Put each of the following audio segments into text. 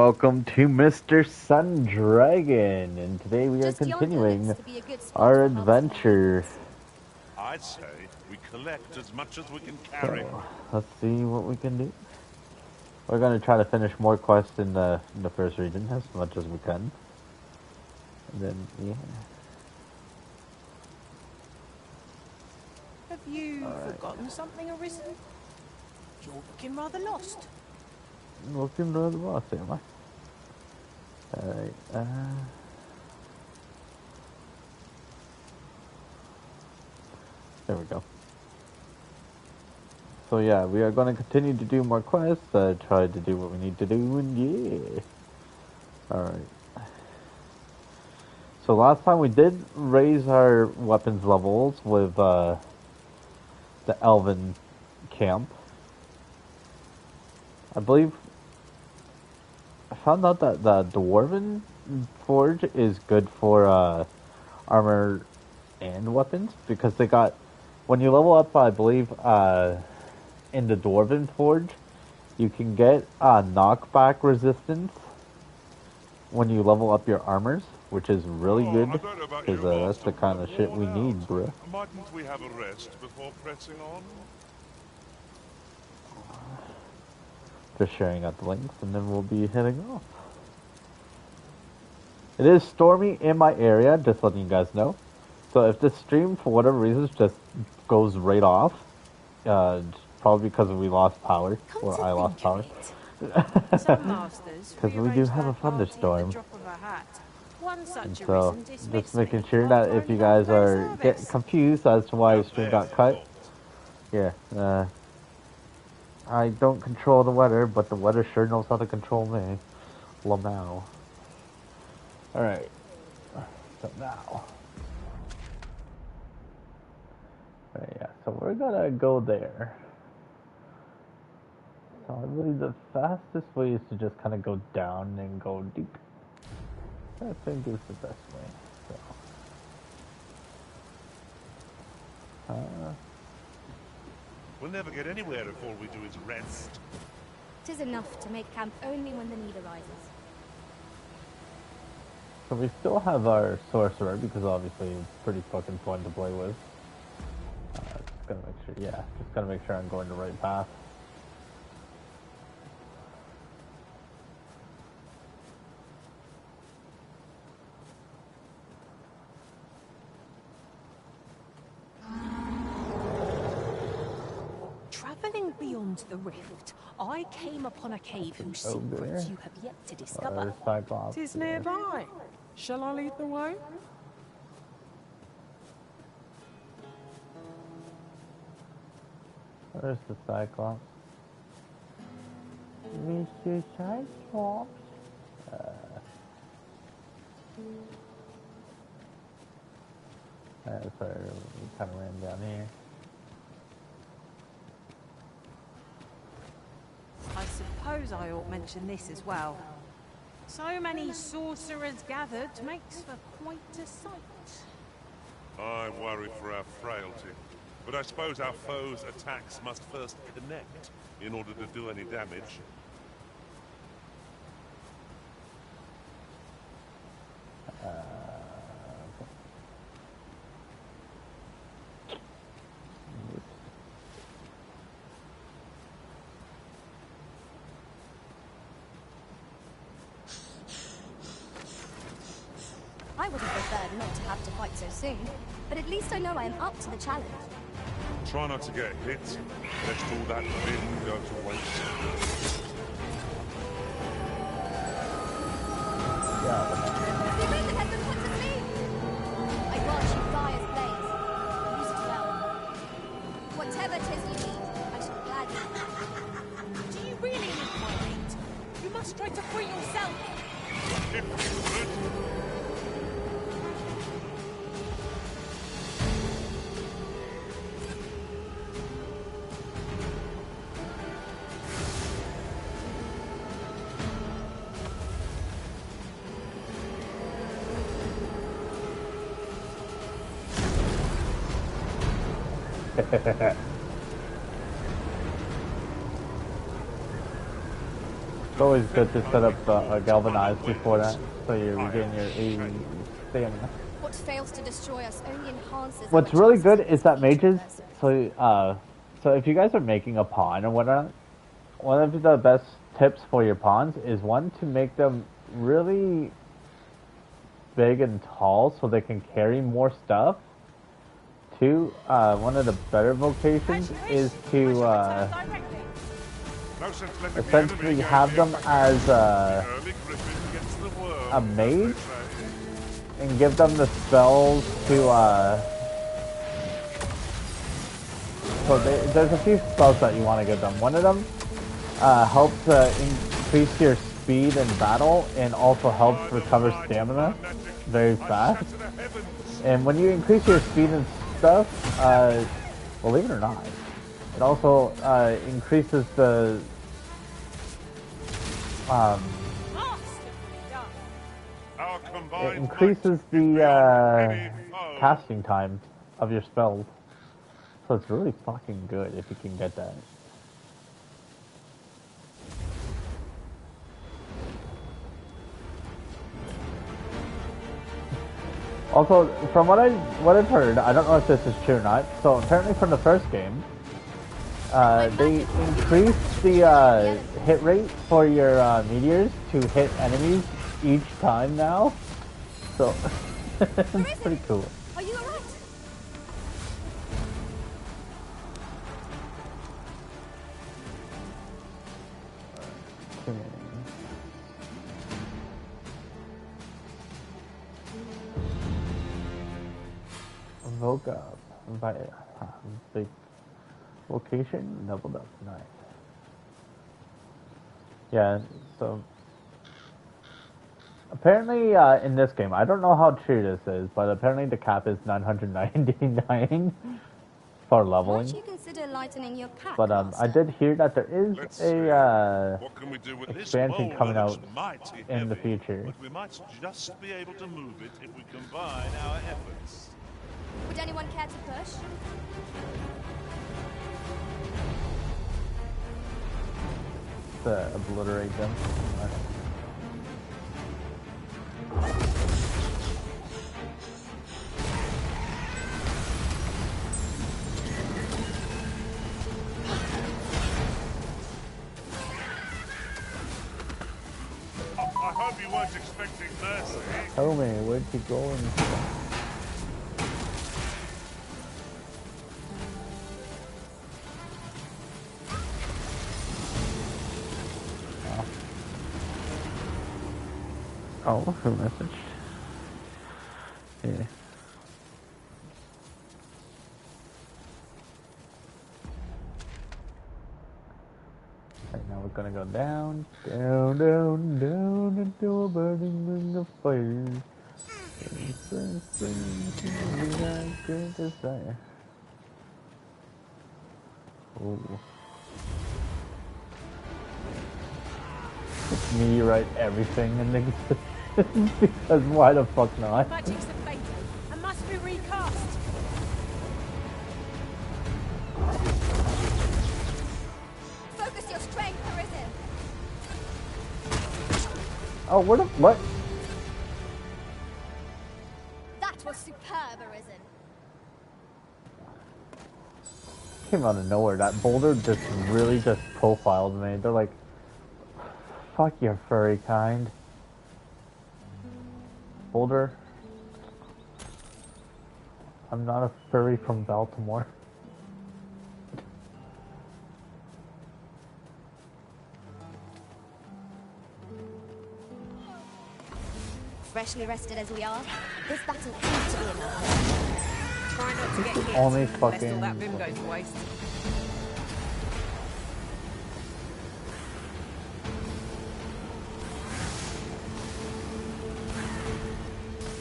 welcome to Mr. Sun Dragon, and today we are continuing our adventure. I'd say we collect as much as we can carry. So, let's see what we can do. We're gonna try to finish more quests in the first region as much as we can. And then, yeah. Have you forgotten something, Arisen? You're looking rather lost. Looking rather lost, am I? Alright, there we go. So yeah, we are going to continue to do more quests, try to do what we need to do, and yeah. Alright. So last time we did raise our weapons levels with, the Elven camp. I believe I found out that the Dwarven Forge is good for, armor and weapons, because they got, when you level up, I believe, in the Dwarven Forge, you can get, knockback resistance when you level up your armors, which is really good, because, that's the kind of shit we need, bro. Mightn't we have a rest before pressing on? Just sharing out the links, and then we'll be heading off. It is stormy in my area, just letting you guys know. So if this stream, for whatever reasons, just goes right off, it's probably because we lost power, or I lost power. Because we do have a thunderstorm. And so, just making sure that if you guys are getting confused as to why the stream got cut, yeah, I don't control the weather, but the weather sure knows how to control me. Lamau. Alright. So now. Alright, yeah, so we're gonna go there. So I believe the fastest way is to just kind of go down and go deep. I think is the best way. So. We'll never get anywhere if all we do is rest. 'Tis enough to make camp only when the need arises. So we still have our sorcerer, because obviously it's pretty fucking fun to play with. Just gotta make sure, yeah, just gotta make sure I'm going the right path. Travelling beyond the rift, I came upon a cave whose secrets you have yet to discover. Tis nearby. Shall I lead the way? Where's the Cyclops? Mr. Cyclops? Sorry, we kind of ran down here. I suppose I ought mention this as well. So many sorcerers gathered makes for quite a sight. I worry for our frailty. But I suppose our foes' attacks must first connect in order to do any damage. I would have preferred not to have to fight so soon, but at least I know I am up to the challenge. Try not to get hit. Let's all that vim go to waste. The Arisen has been put to sleep! I grant you fire's blaze. Use it well. Whatever 'tis you need, I shall gladly. Do you really need my aid? You must try to free yourself. If you would. It's always good to set up galvanized before that, so you regain your stamina. What fails to destroy us only enhances. What's really good is that mages. So if you guys are making a pawn or whatnot, one of the best tips for your pawns is one to make them really big and tall so they can carry more stuff. Two, one of the better vocations is to essentially have them as a mage and give them the spells to so there's a few spells that you want to give them. One of them helps increase your speed in battle and also helps recover stamina very fast. And when you increase your speed and stuff, believe it or not, it also increases the casting time of your spells. So it's really fucking good if you can get that. Also, from what I've heard, I don't know if this is true or not. So apparently, from the first game, they increased the hit rate for your meteors to hit enemies each time now. So it's pretty cool. Are you alright? Woke up by big location leveled up. Nice. Yeah, so apparently in this game, I don't know how true this is, but apparently the cap is 999 for leveling. Might you consider lightening your pack, But I did hear that there is What can we do with expansion this coming boulder out that's mighty in the heavy, future. but we might just be able to move it if we combine our efforts. Would anyone care to push? To obliterate them. I hope you weren't expecting mercy. Tell me, where'd you going? Oh, who messaged? Yeah. Right, now we're gonna go down, down, down, down into a burning ring of fire. Great desire. Ooh. Meteorite everything in existence because why the fuck not? Magic's a fatal and must be recast. Focus your strength, Arisen. Oh, what? That was superb, Arisen. Came out of nowhere. That boulder just really just profiled me. They're like, fuck your furry kind. Boulder. I'm not a furry from Baltimore. Freshly rested as we are, this battle ought to be enough. Try not to get hit. Only lest all fucking. that vim goes to waste.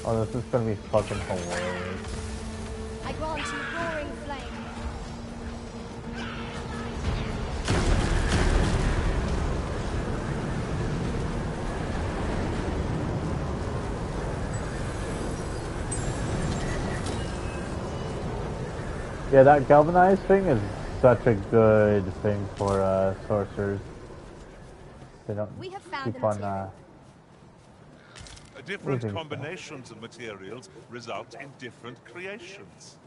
Oh, this is gonna be fucking hilarious. I grant you roaring flame. Yeah, that galvanized thing is such a good thing for sorcerers. They don't We have found the keep on material. Different losing stuff. combinations of materials result in different creations.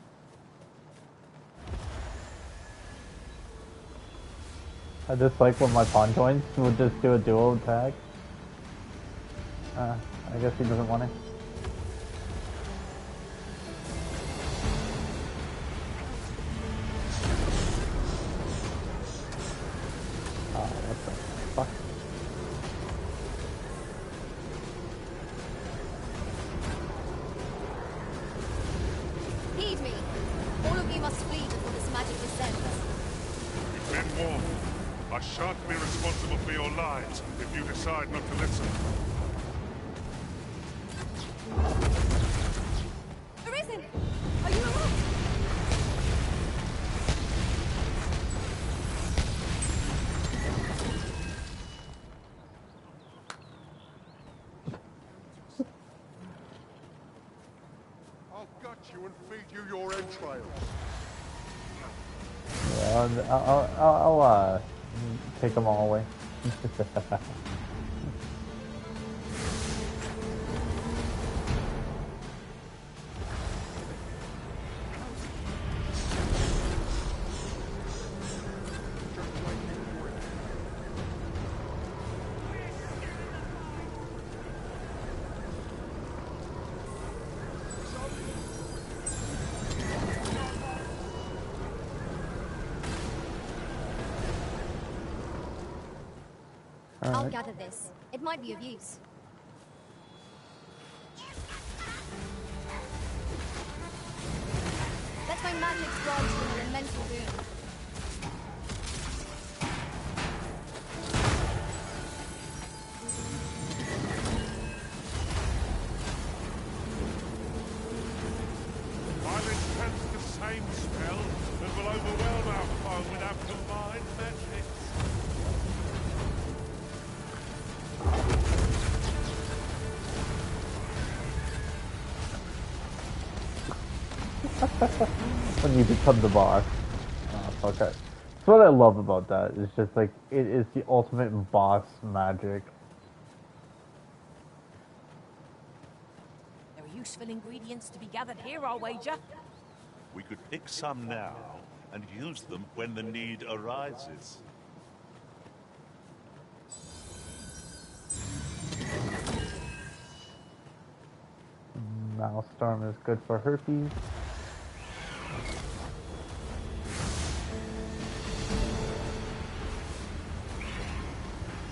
I just like when my pawn joins would just do a dual attack. I guess he doesn't want it. Oh, what the fuck? Heed me. All of you must flee before this magic descends. You've been warned. I shan't be responsible for your lives if you decide not to listen. Arisen! Are you alright? I'll gut you and feed you your entrails. Yeah, I'll take them all away. I'll gather this. It might be of use. Let my magic grant you an elemental boon. I'll intense the same spell that will overwhelm our foe with our combined magics. When you become the boss. Oh, fuck that. That's what I love about that. It's just like, it is the ultimate boss magic. There are useful ingredients to be gathered here, I'll wager. We could pick some now and use them when the need arises. Maelstrom is good for herpes.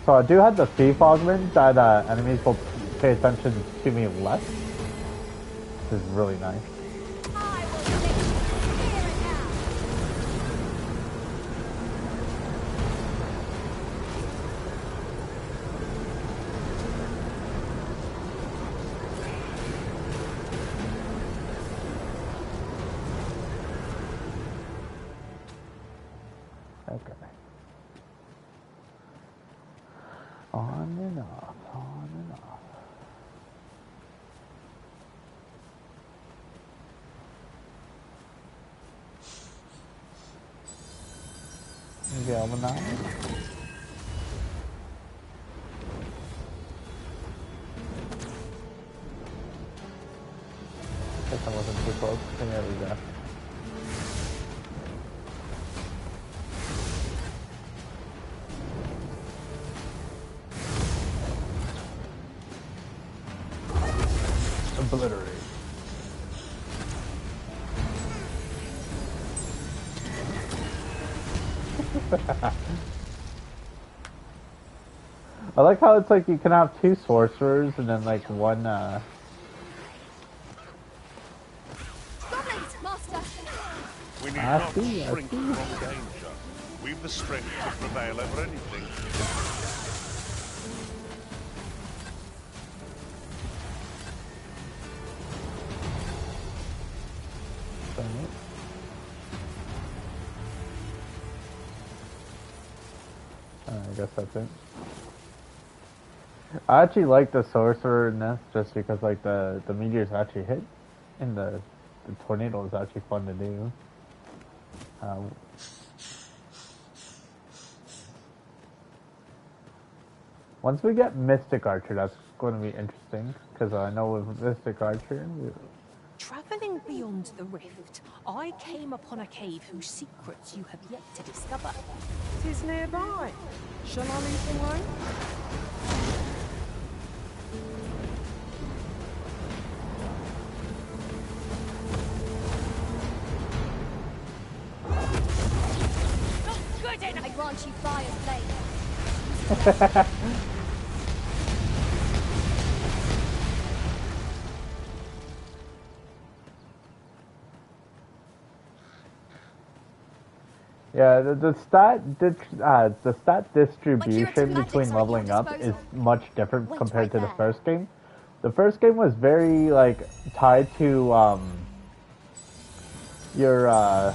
So I do have the thief augment that enemies will pay attention to me less. This is really nice. I will fix you here and now. Okay. On and off, on and off. Galvanize. Guess I wasn't too close. There we go. Obliterate. I like how it's like you can have two sorcerers and then like one Goblins, master! We need I not see, I shrink see. from danger. We've the strength to prevail over anything. I guess that's it. I actually like the sorcerer in this just because like the meteors actually hit and the tornado is actually fun to do. Once we get Mystic Archer, that's going to be interesting, because I know with Mystic Archer... Travelling beyond the rift, I came upon a cave whose secrets you have yet to discover. 'Tis nearby. Shall I lead the way? Good enough! I grant you fire's blade. Yeah, the stat distribution between leveling up is much different compared to the first game. The first game was very like tied to your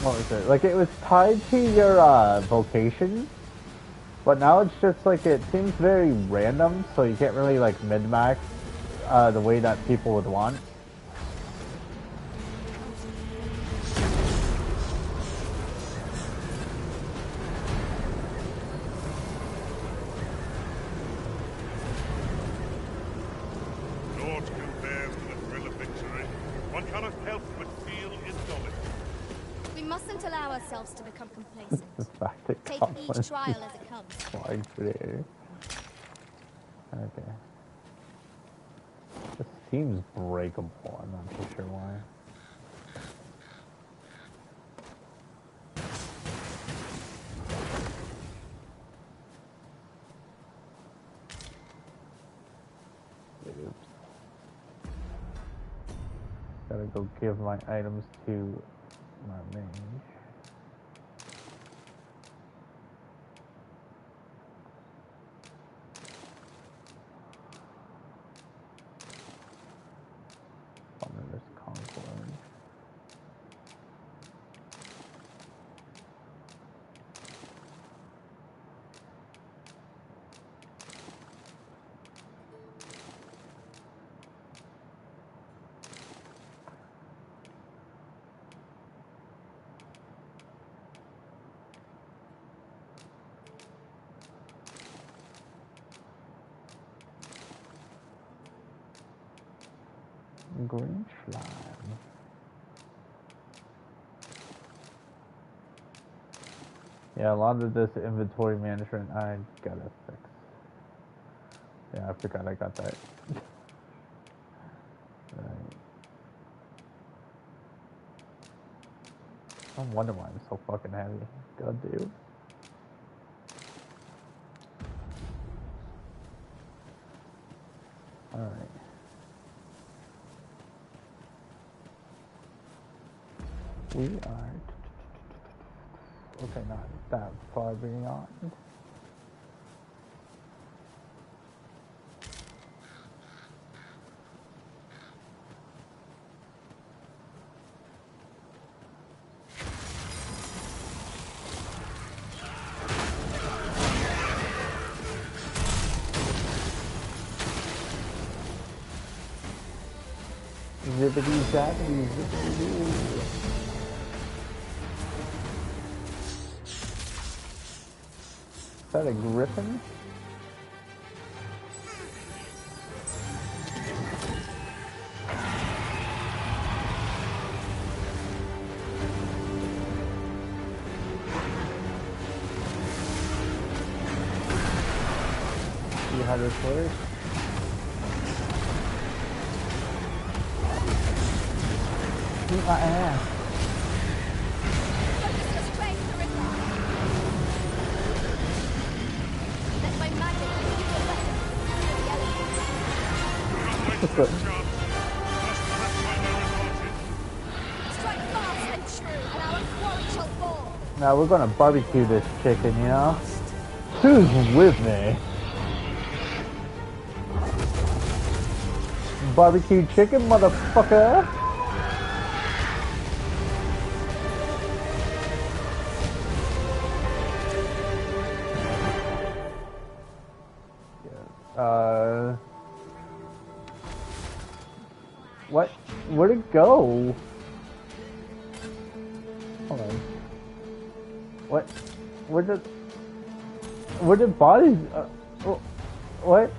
what was it? Like it was tied to your vocation, but now it's just like it seems very random, so you can't really like min-max the way that people would want. To become complacent. Take Take each trial as it comes. Flying through the air. Okay. This seems breakable. I'm not too sure why. Oops. Gotta go give my items to my mage. Green slime. Yeah, a lot of this inventory management I gotta fix. Yeah, I forgot I got that. Right. I wonder why I'm so fucking heavy. God, dude. Alright. We are... Okay, not that far beyond. Zippity zappity zippity doo. Is that a griffin? See how this works? Eat my ass. Now we're gonna barbecue this chicken, you know? Who's with me? Barbecue chicken, motherfucker! What? Where'd it go? Hold on. What? Where did body? What?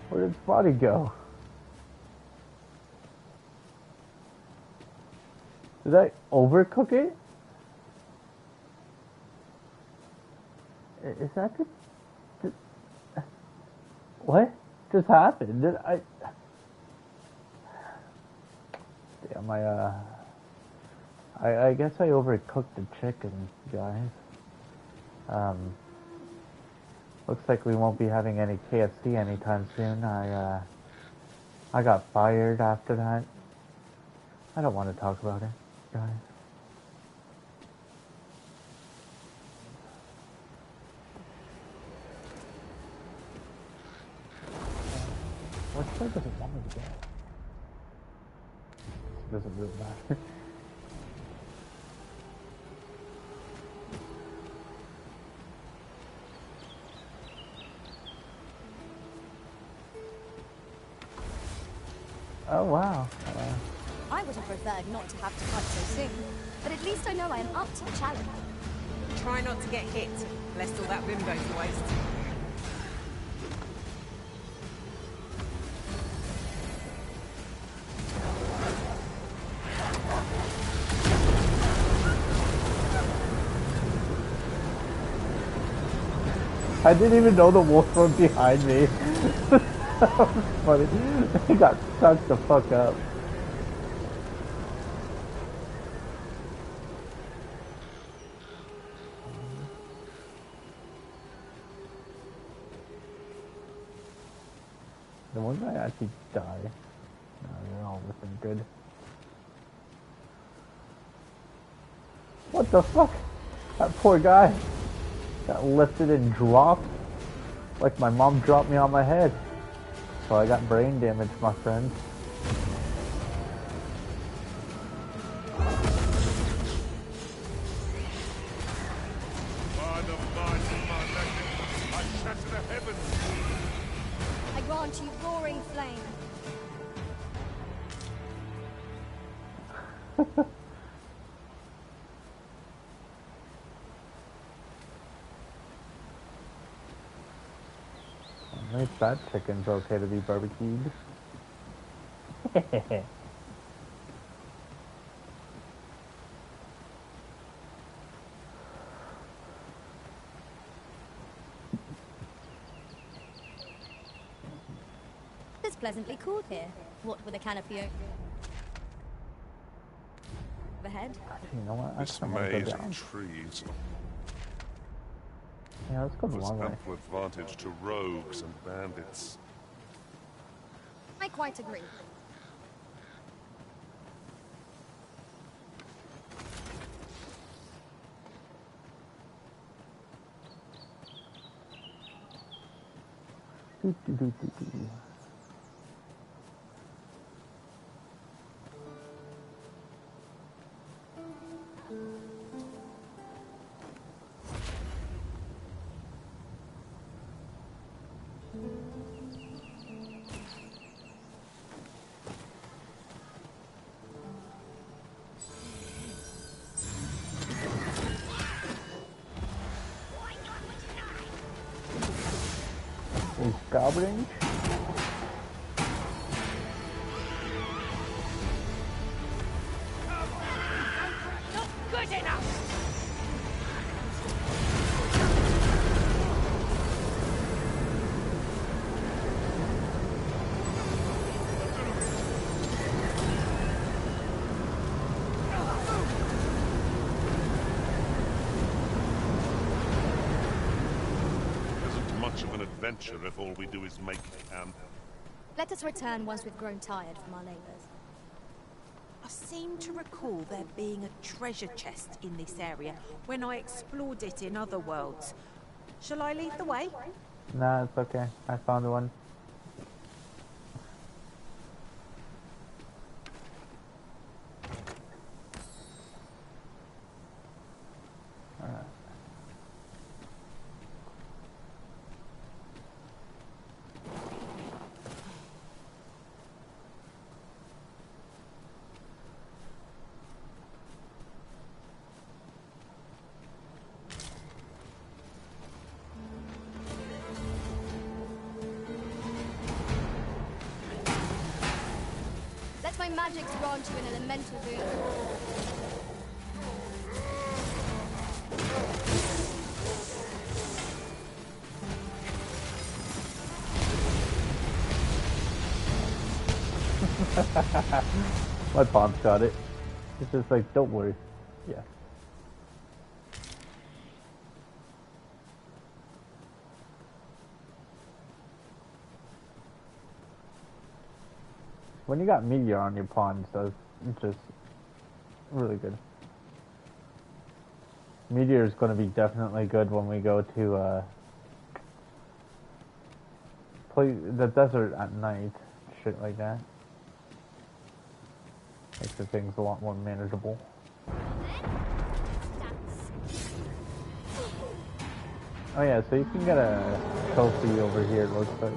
Where did body go? Did I overcook it? Is that just what just happened? Did I? Damn, I guess I overcooked the chicken, guys. Looks like we won't be having any KFC anytime soon. I got fired after that. I don't want to talk about it, guys. What side does it want me to go? Doesn't really matter. Oh wow. I would have preferred not to have to fight so soon, but at least I know I am up to the challenge. Try not to get hit, lest all that vim goes to waste. I didn't even know the wolf was behind me. That was funny. He got stuck the fuck up. The one guy actually died. No, they're all looking good. What the fuck? That poor guy got lifted and dropped like my mom dropped me on my head. So I got brain damage, my friend. By the might of my legend, I shatter the heavens. I grant you roaring flame. At least that chicken's okay to be barbecued. It's pleasantly cool here. What with a canopy overhead? You know what? This maze of trees Yeah, let's go the offers long way. ample advantage to rogues and bandits. I quite agree. Do, do, do, do, do. Is goblins? Not good enough! Isn't much of an adventure if all we do is make camp. Let us return once we've grown tired from our labors. I seem to recall there being a treasure chest in this area when I explored it in other worlds. Shall I lead the way? Nah, it's okay. I found one. Alright. magics grant you an elemental boon. My pawn's got it. It's just like, don't worry. Yeah. When you got meteor on your pawns, though, it's just really good. Meteor is going to be definitely good when we go to play the desert at night, shit like that. Makes the things a lot more manageable. Oh yeah, so you can get a trophy over here, it looks like.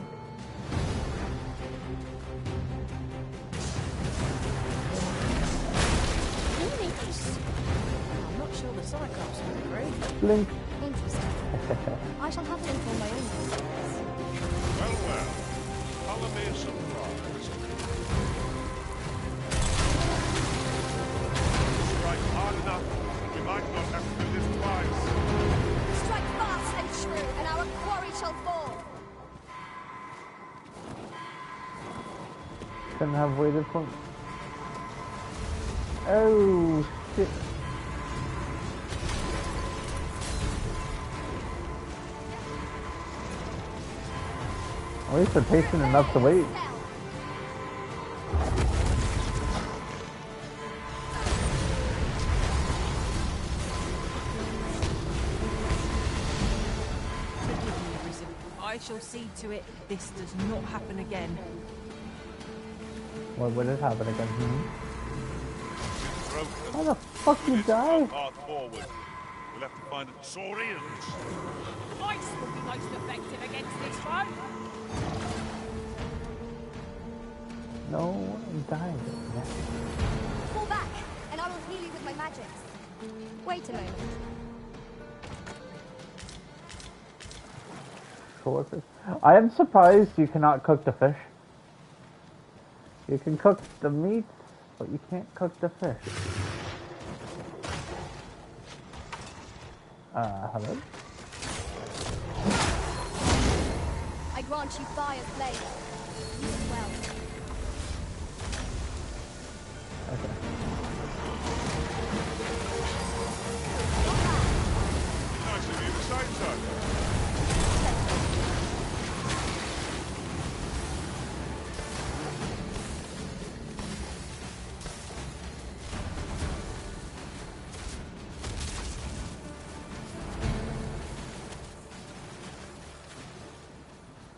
I'm not sure the Cyclops will agree. Blink. Interesting. I shall have to inform my own contacts. Well, well. Follow me a surprise. Strike hard enough, we might not have to do this twice. Strike fast and true, and our quarry shall fall. Couldn't have waited for. Oh shit. At least they're patient enough to wait. Forgive me, Risen. I shall see to it this does not happen again. What would it happen again? Broken. How the fuck you This is die? our path forward. We'll have to find Saurians. Ice will be most effective against this foe. No, I'm dying. Fall back, and I will heal you with my magics. Wait a moment. Swordfish. I am surprised you cannot cook the fish. You can cook the meat, but you can't cook the fish. Hello? I grant you fire's blade. Use it well. Okay. Nice of you to say so.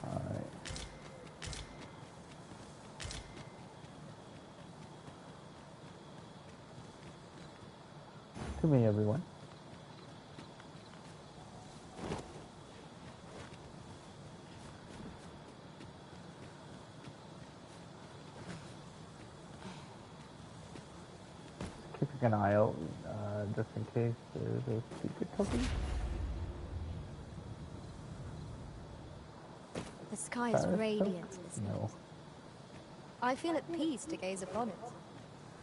Alright. To me, everyone. Keeping an eye out, just in case there's a secret token. The sky is Fire radiant token? this No. night. I feel at peace to gaze upon it.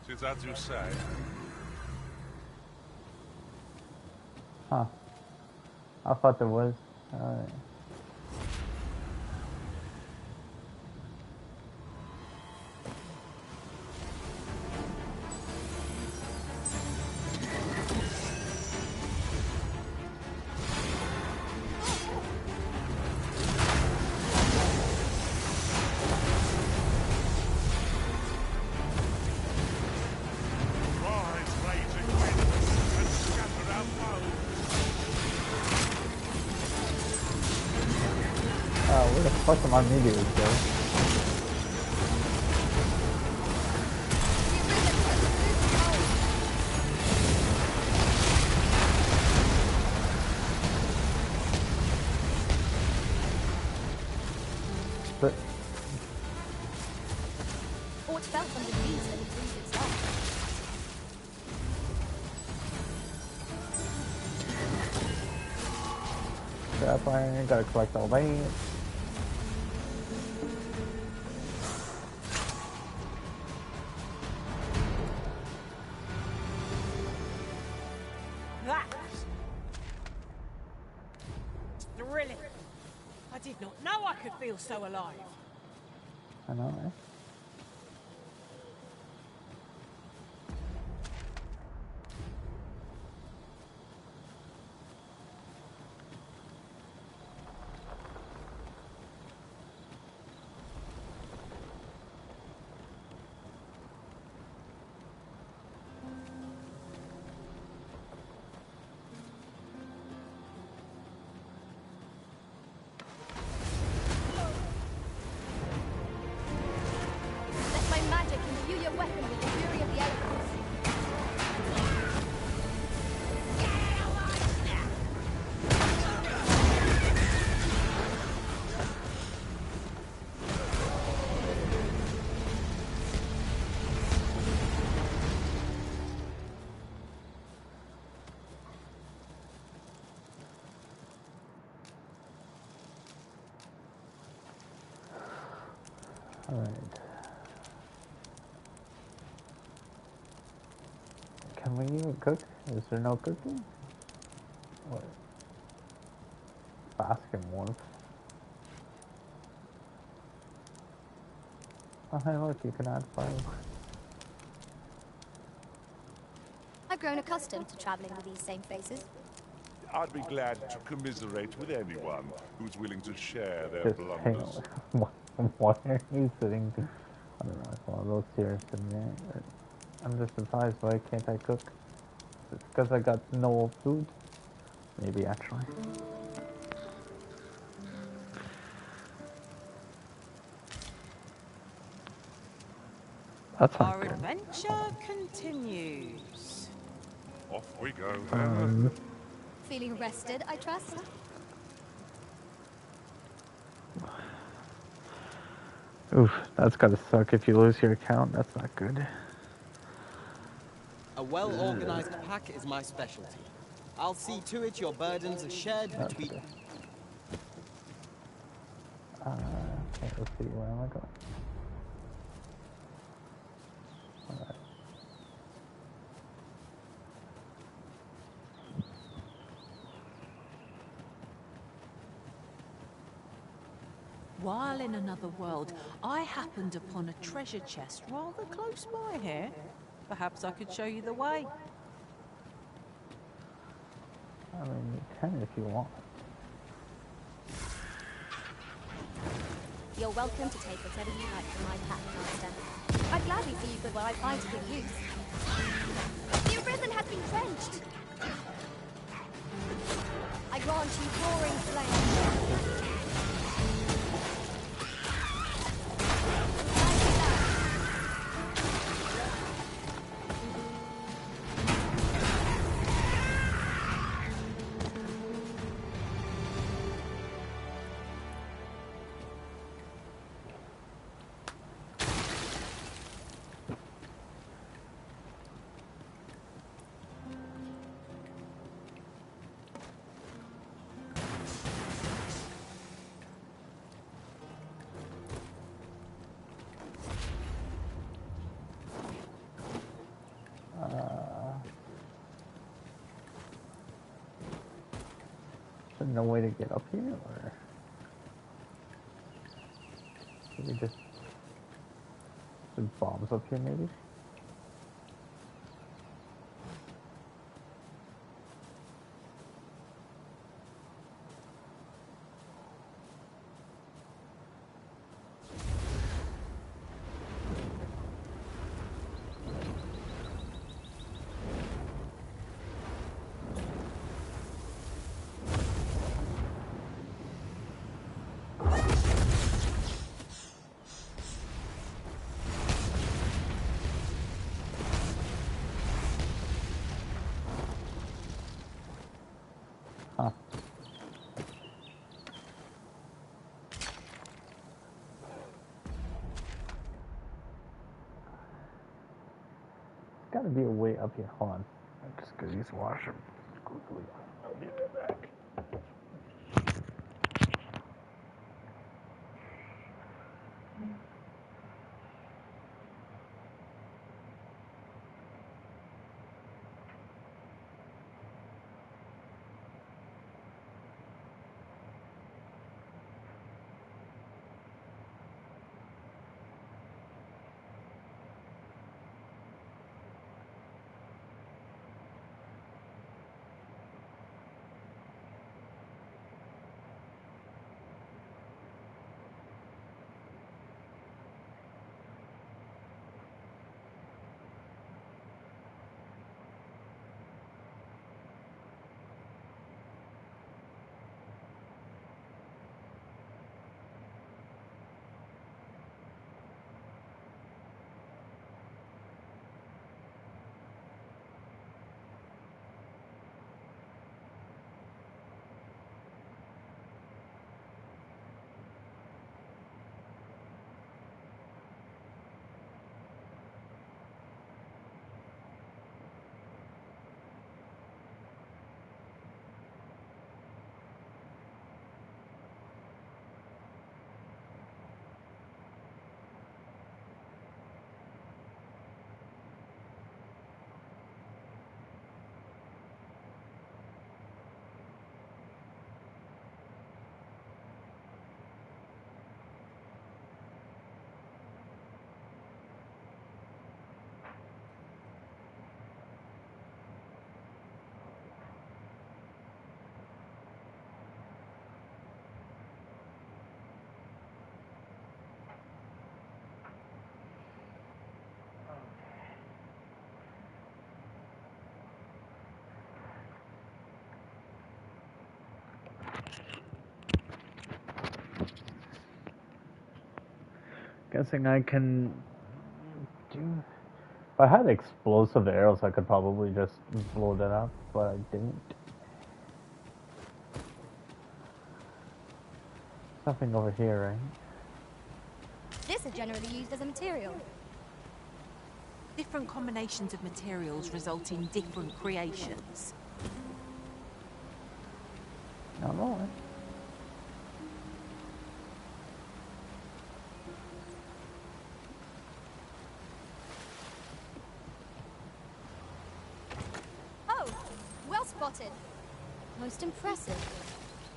Since as you say, Huh. I thought there was. Alright. rise, raging winds, and scatter our foes. Where the fuck are my meteors, go? Split. Aught felt under these and it breathed its life. Scrap iron, gotta collect all that. did not know I could feel so alive. I know, right? Let my magic imbue your weapon with the fury of the elements. Alright. Can we even cook? Is there no cooking? What? Basket warmth. Oh, hey, look, you can add fire. I've grown accustomed to traveling with these same faces. I'd be glad to commiserate with anyone who's willing to share their Just hang blunders. on. Why are you sitting? I don't know, it's one of those chairs sitting there. I'm just surprised, why can't I cook? It's because I got no food? Maybe, actually. That's not Our good. adventure continues. Off we go then. Feeling rested, I trust? Oof, that's gotta suck if you lose your account. That's not good. A well-organized pack is my specialty. I'll see to it your burdens are shared That's between... okay. Okay, let's see, where am I going? Alright. While in another world, I happened upon a treasure chest rather close by here. Perhaps I could show you the way. I mean, you can if you want. You're welcome to take whatever you like from my pack, Master. I'd gladly see you put what I find to good use. The arisen has been quenched! I grant you roaring flame. Is there no way to get up here, or should we just put bombs up here, maybe? Huh. Gotta be a way up here. Hold on. I'm just gonna use the washroom quickly. I'll be right back. Guessing I can do. If I had explosive arrows, I could probably just blow that up, but I didn't. Nothing over here, right? This is generally used as a material. Different combinations of materials result in different creations. Not more. Oh, well spotted. Most impressive.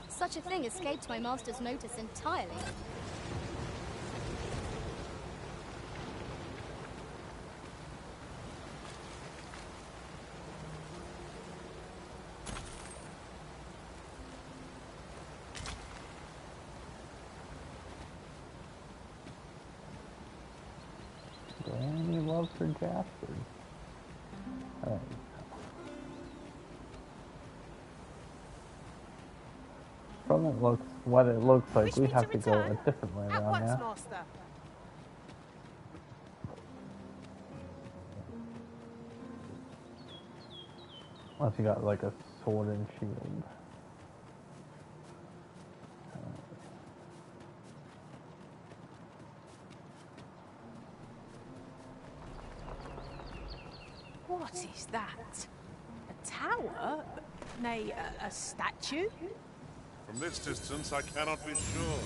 Such a thing escaped my master's notice entirely. Any love for Jasper? Alright. From it looks what it looks like, Wish we me have to go a return? different way At around once, now. master. Unless you got like a sword and shield. What is that? A tower? Nay, a statue? From this distance, I cannot be sure.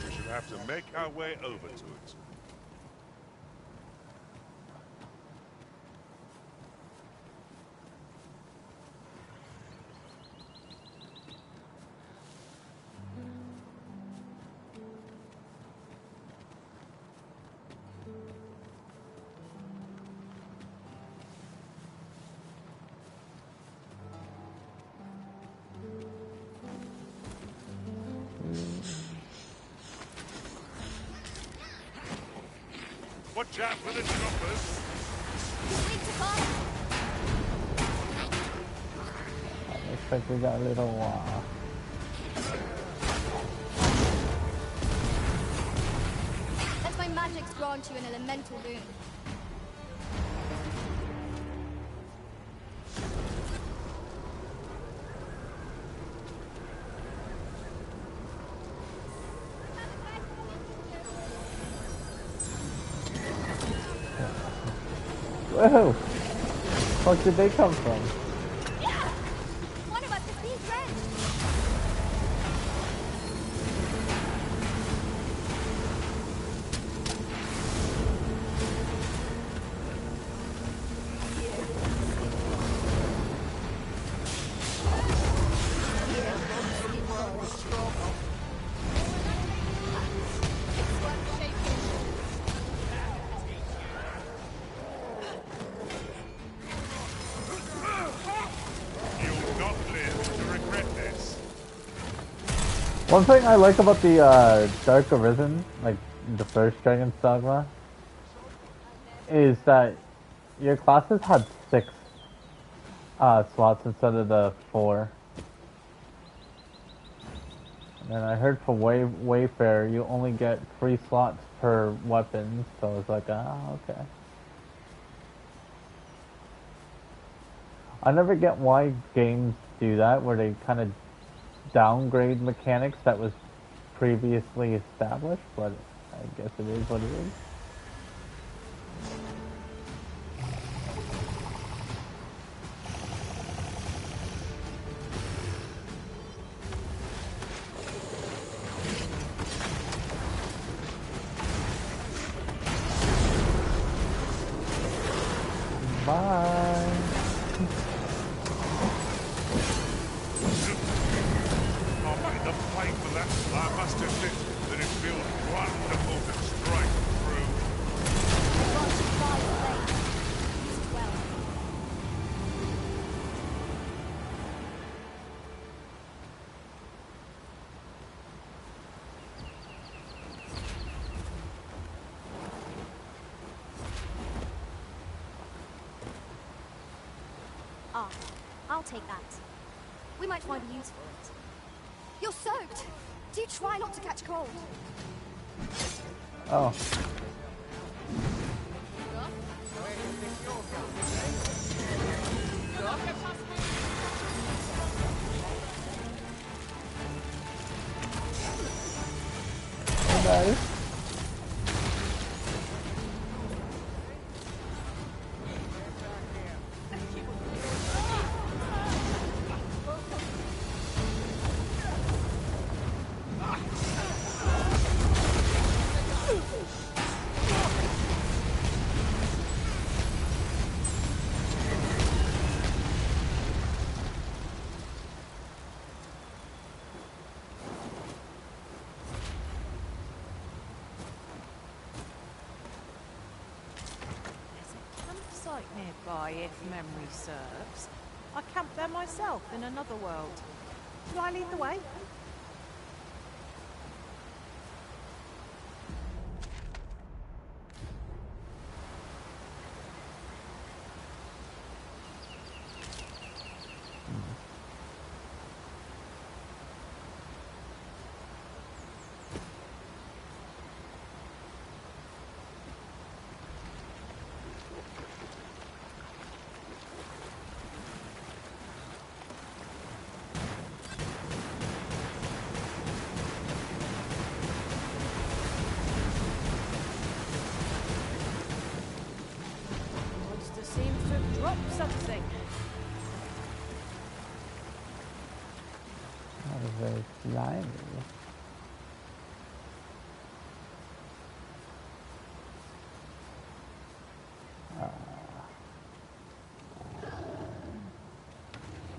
We should have to make our way over to it. Watch out for the choppers! Weak to fire. Looks like we got a little Let my magics grant you an elemental boon. Whoa! Fuck did they come from? One of us is being drenched. You'll not live to regret this. One thing I like about the Dark Arisen, like the first Dragon's Dogma, is that your classes had 6 slots instead of the 4. And I heard for Wayfarer, you only get 3 slots per weapon, so it's like, okay. I never get why games do that, where they kind of downgrade mechanics that was previously established, but I guess it is what it is. Bye. After the fight for that, I must admit that it feels wonderful to strike through. Grant you fire blade. Use it well. Ah, I'll take that. We might find a use for it. You're soaked! Do try not to catch cold. Oh. Hey, guys. Campsite nearby, if memory serves. I camped there myself in another world. Shall I lead the way? Monster seems to have dropped something. That was very slimy.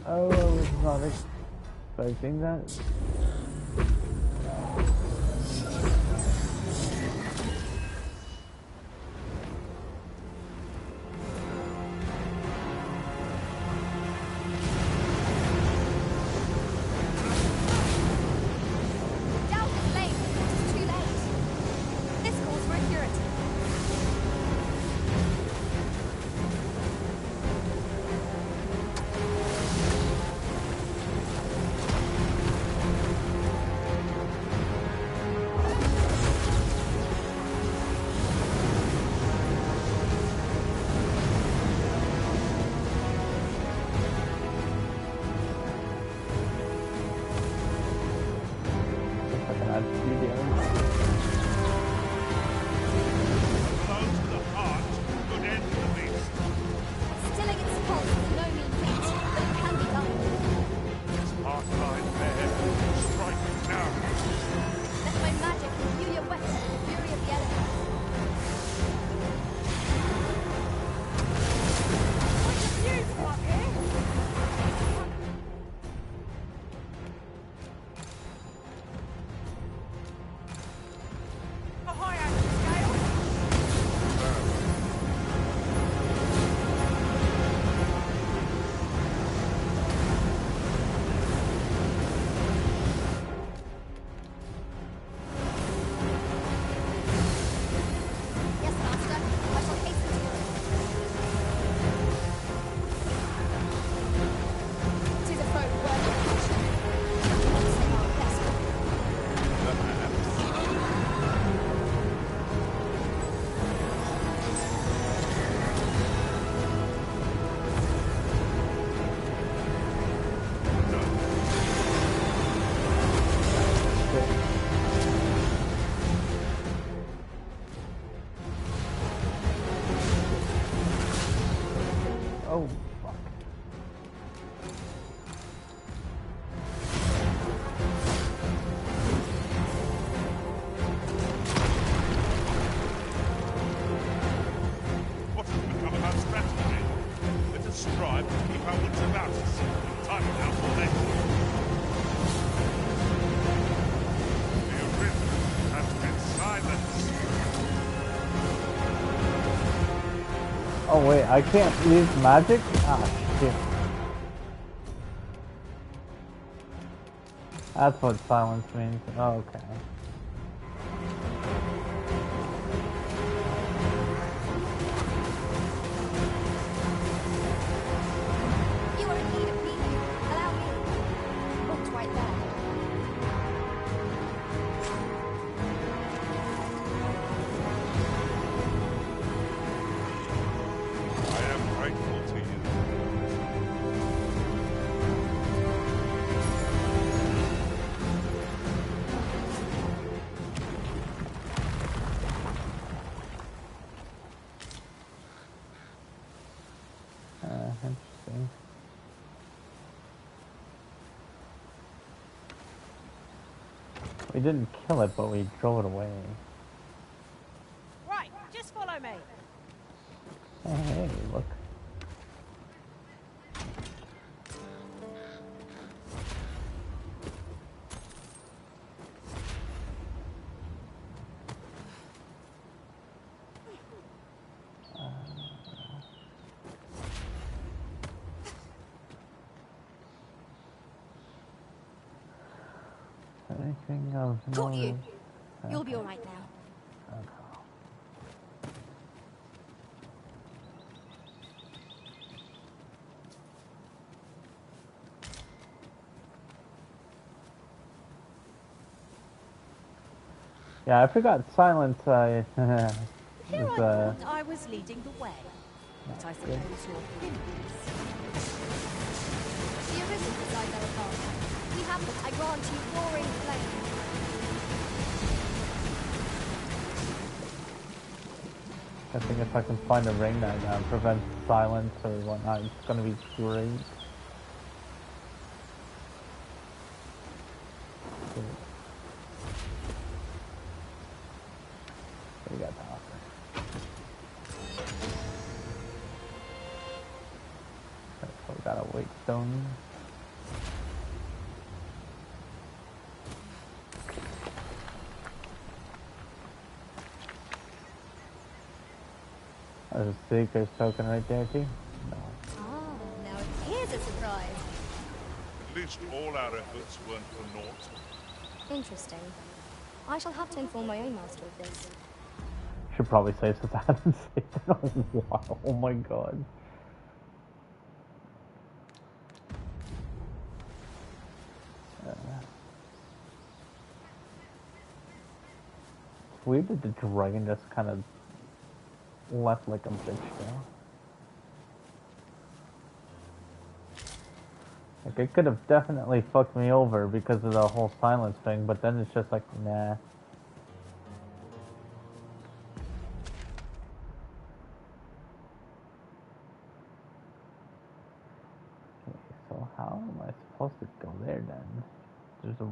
Oh, I was not expecting that. Down the lane, it's too late. This calls for a curative. If I can add 2 damage. Blows to the heart could end the beast. Stilling its pulse is no mean feat, but it can be done. Its heart line there. Strike it down. Let my magic imbue your weapon with the fury of the elements. A high action scale. Yes, Master. I shall hasten to it. It is a foe worthy of caution. Not to say our best one. Oh, fuck. What has become of our strategy? Let us strive to keep our wits about us. Time now for next. The rhythm has been silenced. Oh wait, I can't use magic? Ah, shit. That's what silence means. Oh, okay. You are in need of healing. Allow me. Looked right there. We didn't kill it, but we drove it away. Right, just follow me. Hey, look. Anything of Caught you. note? You'll be all right now. Okay. Yeah, I forgot silence. Here is, I thought I was leading the way. But I suppose you're hindrance. The arisen beside their path. We have them, I grant you, roaring flame. I think if I can find a ring that prevents silence or whatnot, it's gonna be great. What do you got to offer? Okay, so we got a weight stone. There's a Seeker's token right there too. No. Ah, now here's a surprise. At least all our efforts weren't for naught. Interesting. I shall have to inform my own master of this. Should probably say since I haven't saved it in a while. Oh my god. It's weird that the dragon just kind of left like a bitch though. Like it could have definitely fucked me over because of the whole silence thing, but then it's just like, nah. Okay, so how am I supposed to go there then? There's a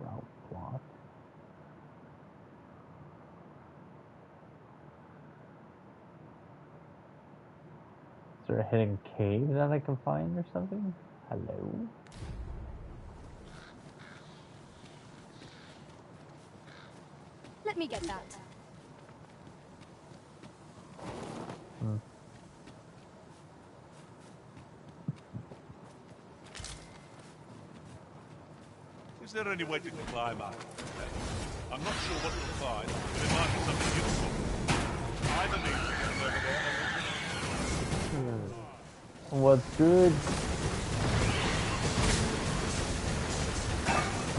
route blocked. Is there a hidden cave that I can find or something? Hello? Let me get that. Is there any way to climb up? I'm not sure what you'll find, but it might be something useful. I believe it's over there. What's good?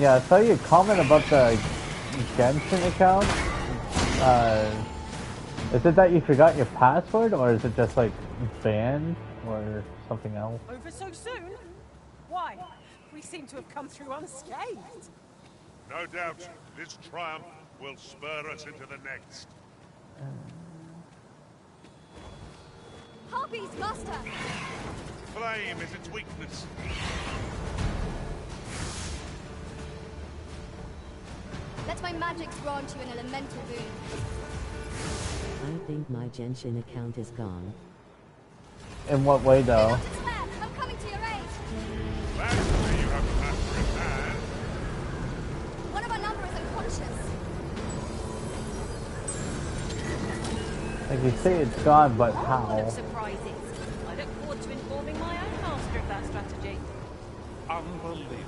Yeah, I saw your comment about the Genshin account. Is it that you forgot your password, or is it just like banned, or something else? Over so soon? Why? We seem to have come through unscathed. No doubt, this triumph will spur us into the next. Harpies, master! Flame is its weakness. Let my magic grant you an elemental boon. I think my Genshin account is gone. In what way, though? Do not despair! I'm coming to your aid! Glad to see you have the master in hand. One of our number is unconscious. Like you say, it's gone, but Full of how? surprises. I look forward to informing my own master of that strategy. Unbelievable.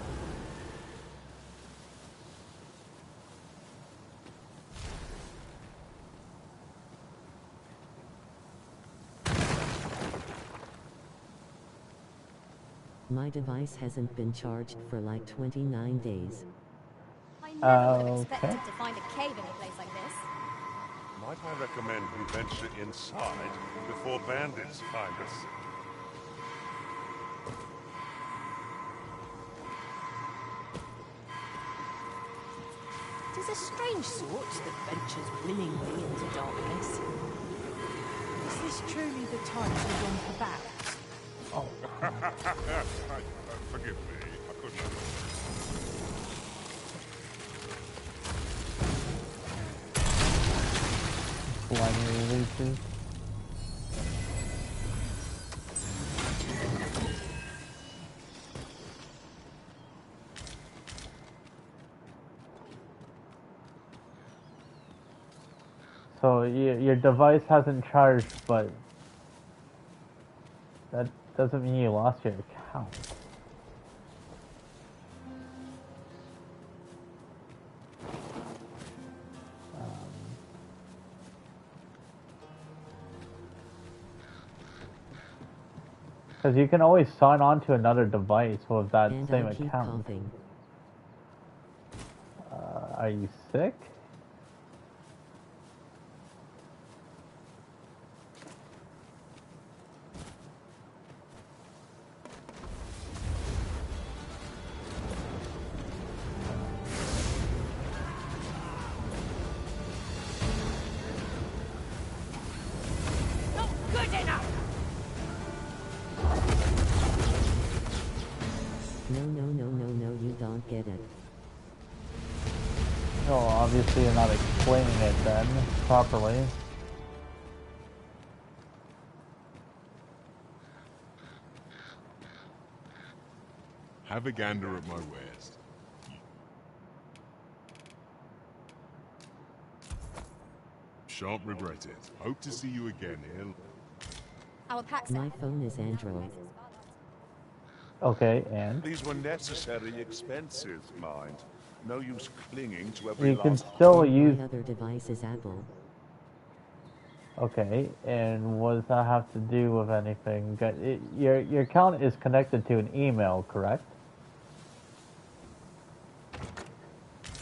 My device hasn't been charged for like 29 days. I never would have Okay. expected to find a cave in a place like this. Might I recommend we venture inside before bandits find us? It is a strange sort that ventures willingly into darkness. Is this truly the time to run for back? Forgive me, I couldn't. blinding releases. So your device hasn't charged, but that doesn't mean you lost your account. Because you can always sign on to another device with that And same I keep account. coughing. Are you sick? Not good enough! No, you don't get it. No, obviously you're not explaining it then properly. Have a gander at my wares. Shan't regret it. Hope to see you again here. Our pack My phone is Android. Okay, and These were necessary expenses, mind. No use clinging to every you can last... still And use. my other device is Apple. Okay, and what does that have to do with anything? Your account is connected to an email, correct?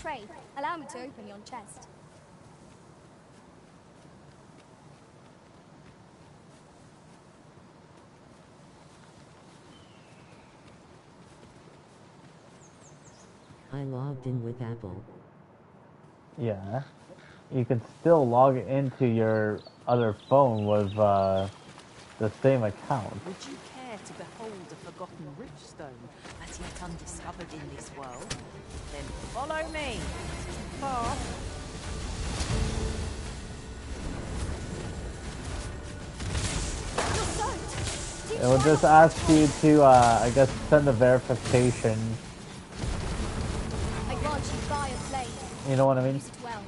Pray, allow me to open your chest. I logged in with Apple. Yeah. You can still log into your other phone with the same account. Would you care to behold a forgotten richstone as yet undiscovered in this world? Then follow me. Far. You're soaked! It will just ask you to, I guess, send a verification. I grant you fire flame. You know what I mean? Use it well.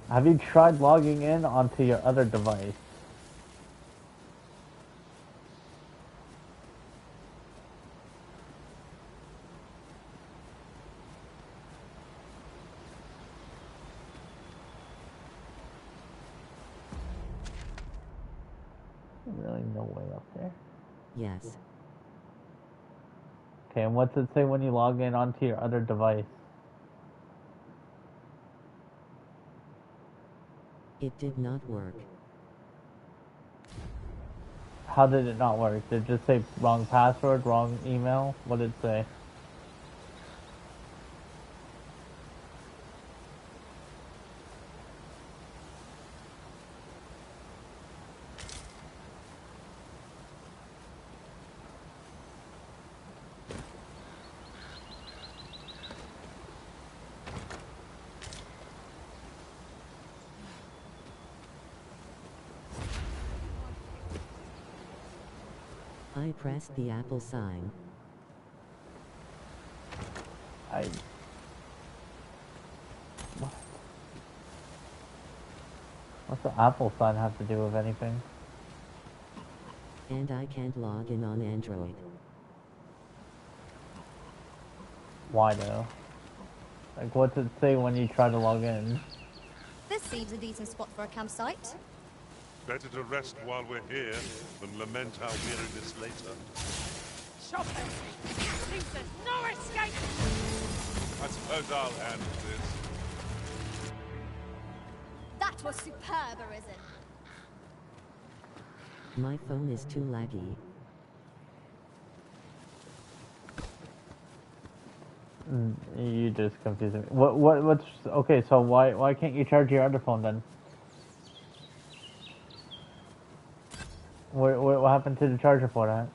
Have you tried logging in onto your other device? Really no way up there. Yes. Okay, and what's it say when you log in onto your other device? It did not work. How did it not work? Did it just say wrong password, wrong email? What did it say? I pressed the Apple sign. What? What's the Apple sign have to do with anything? And I can't log in on Android. Why though? Like, what's it say when you try to log in? This seems a decent spot for a campsite. Better to rest while we're here than lament our weariness later. Shoppers! Seems there's no escape! I suppose I'll handle this. That was superb, Arisen. My phone is too laggy. You just confuse me. What's okay? So why can't you charge your other phone then? What happened to the charger for that?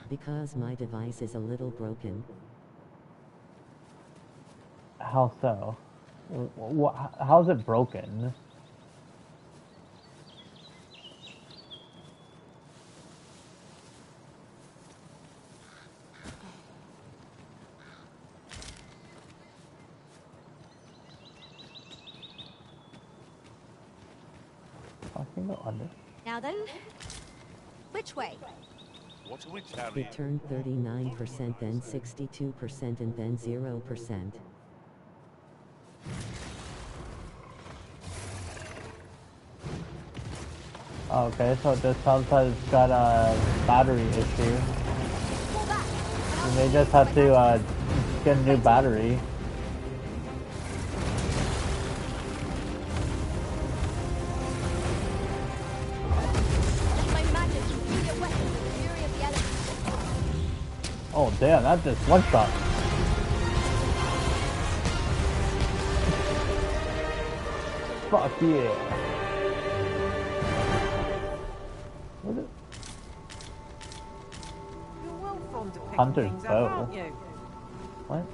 Because my device is a little broken. How so? How's it broken? I can go under. Now then, which way? What are we carrying? It turned 39%, then 62%, and then 0%. Okay, so this sounds like it's got a battery issue. Pull back. You may just have to get a new battery. Let my magic be a weapon for the fury of the elements. Oh damn, that just one shot. Fuck yeah. What is You're well fond of picking Hunter's things bow. up, aren't you? What?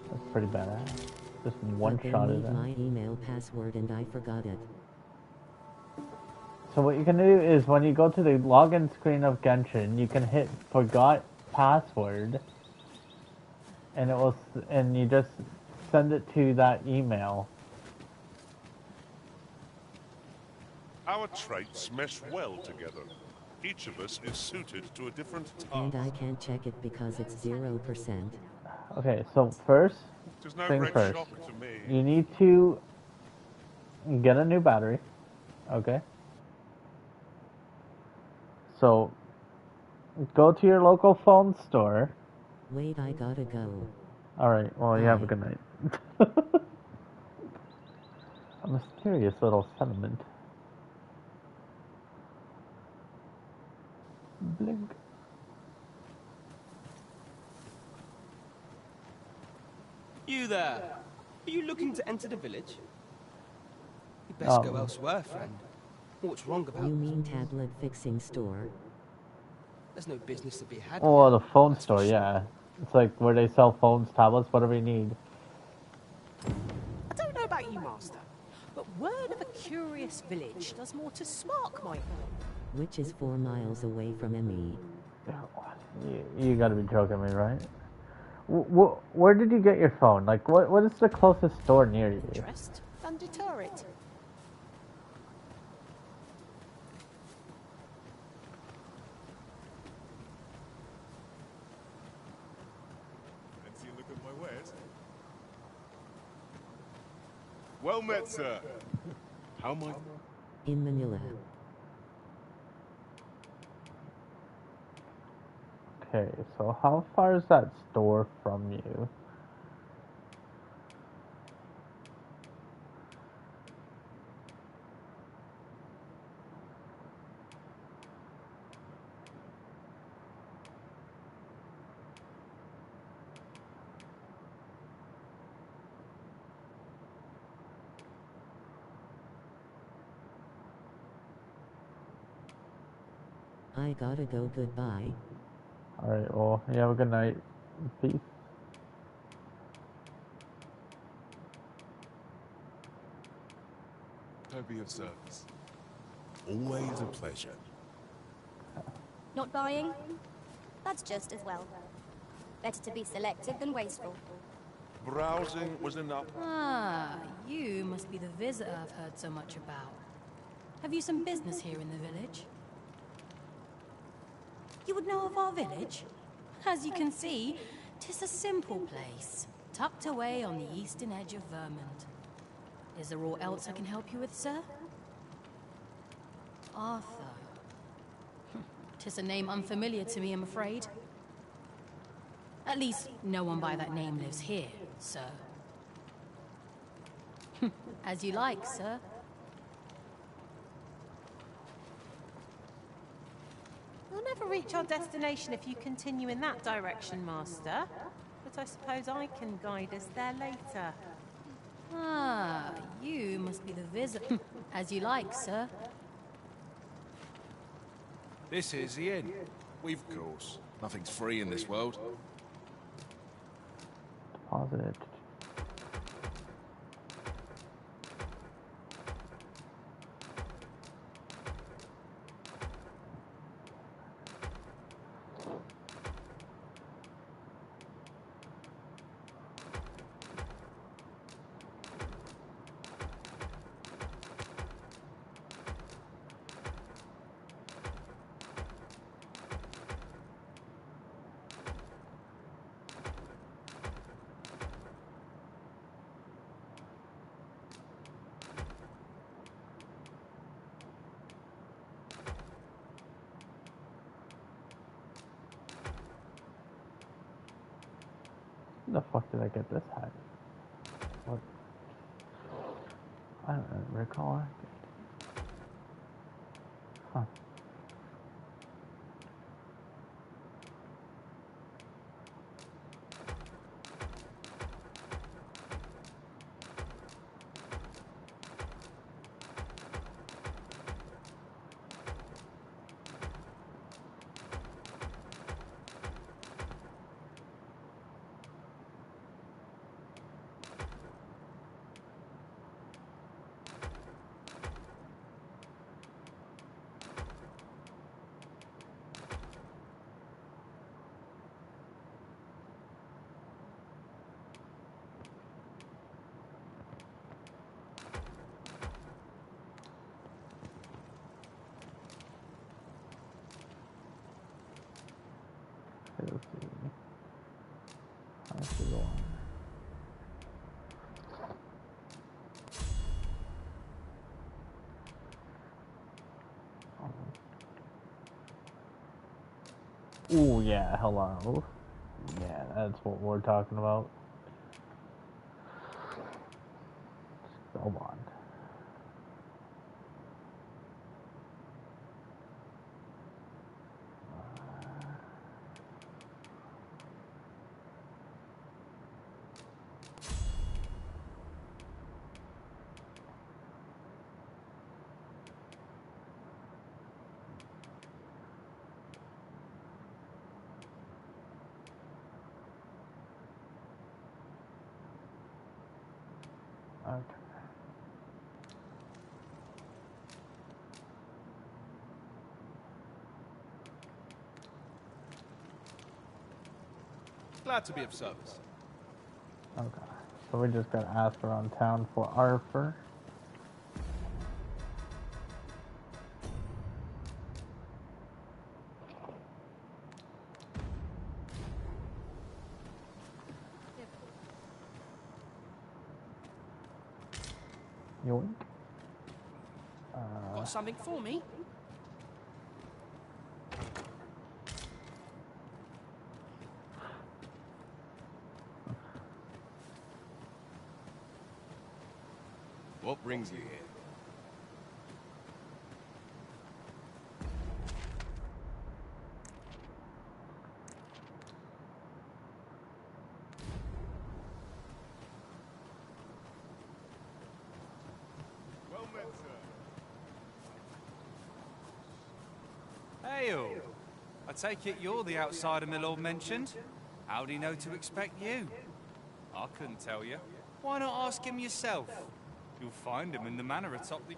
That's pretty badass. Just one But they shot need it. my email password and I forgot it. So what you can do is when you go to the login screen of Genshin, you can hit forgot password, and and you just send it to that email. Our traits mesh well together. Each of us is suited to a different And task. I can't check it because it's 0%. Okay, so first There's no thing great first, shock to me. you need to get a new battery. Okay. So go to your local phone store. Wait, I gotta go. Alright, well, you have a Bye. good night. A mysterious little sentiment. Blink. You there? Are you looking to enter the village? You best go elsewhere, friend. What's wrong about You it? mean tablet fixing store? There's no business to be had. Oh, here, the phone that's for store, sure. yeah. It's like where they sell phones, tablets, whatever you need. I don't know about you, Master, but word of a curious village does more to spark my Which is 4 miles away from me. You gotta be joking me, right? Where did you get your phone? Like, what is the closest store near you? interest and deter it. Fancy a look at my wares? Well met, sir. How might... In Manila. Okay, so how far is that store from you? I gotta go, goodbye. Alright, well, you have a good night. Peace. I'll be of service. Always a pleasure. Not buying? That's just as well. Better to be selective than wasteful. Browsing was enough. Ah, you must be the visitor I've heard so much about. Have you some business here in the village? You would know of our village? As you can see, 'tis a simple place, tucked away on the eastern edge of Vermont. Is there aught else I can help you with, sir? Arthur. 'Tis a name unfamiliar to me, I'm afraid. At least, no one by that name lives here, sir. As you like, sir. We'll never reach our destination if you continue in that direction, Master. But I suppose I can guide us there later. Ah, you must be the visitor. As you like, sir. This is the inn. Of course. Nothing's free in this world. Deposit. Where the fuck did I get this hat? What? I don't recall. Huh. Okay, let's see. How much is it on? Oh yeah, hello. Yeah, that's what we're talking about. Spellbond. Okay. Glad to be of service. Okay. So we just got asked around town for Arthur. Yoink. Got something for me? What brings you here? Well met, sir. Hail! I take it you're the outsider my lord mentioned? How'd he know to expect you? I couldn't tell you. Why not ask him yourself? You'll find him in the manor atop the...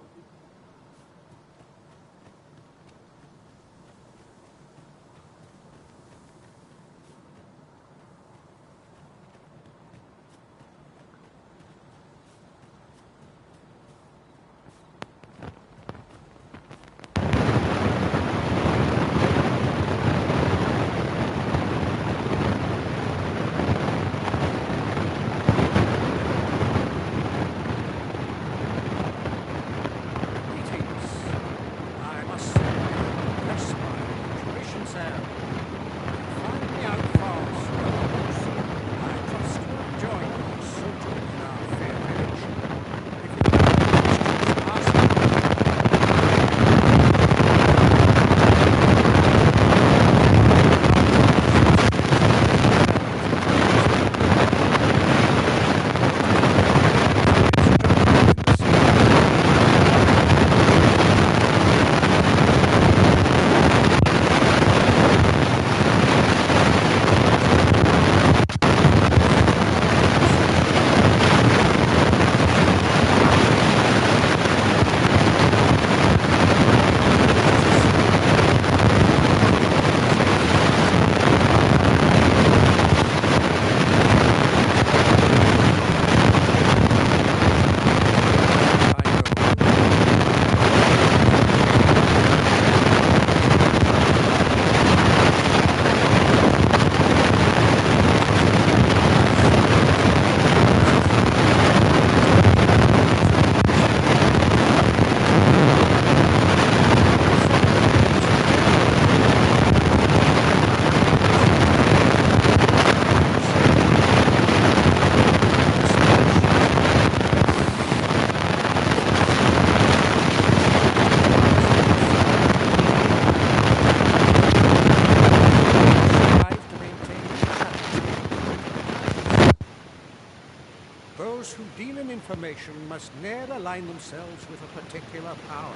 Those who deal in information must ne'er align themselves with a particular power.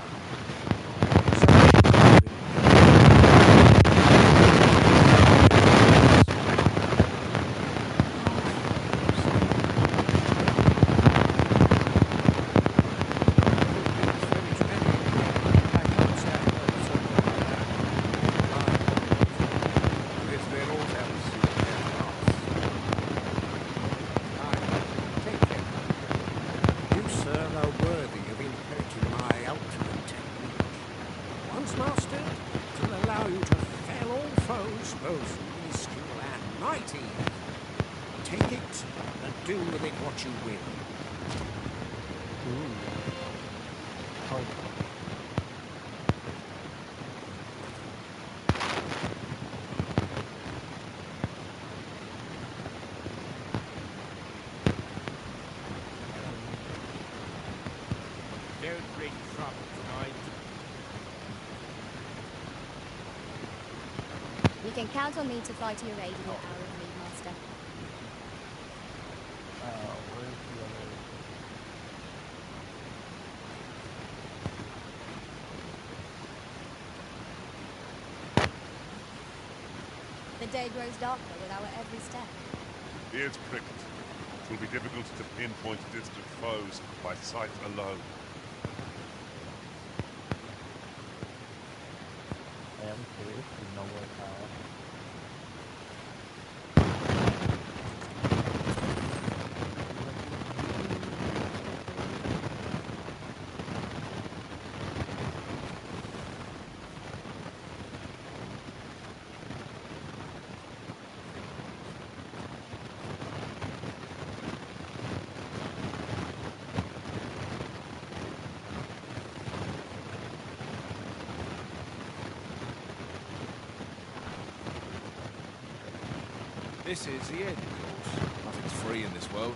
You can count on me to fly to your aid in your hour of need, Master. Where's the other? The day grows darker with our every step. Here's Cricket. It will be difficult to pinpoint distant foes by sight alone. I am curious to know what This is the end, of course. Nothing's free in this world.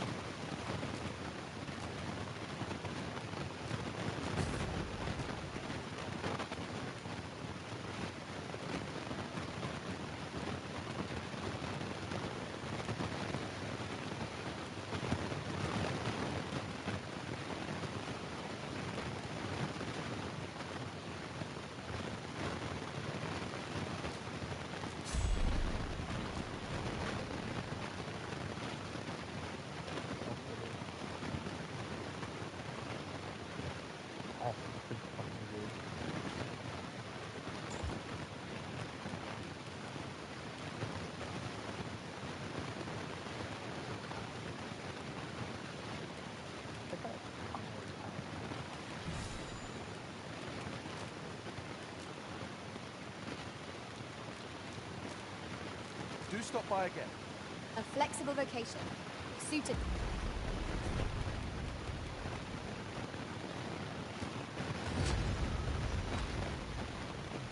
Do stop by again. A flexible vocation. Suited.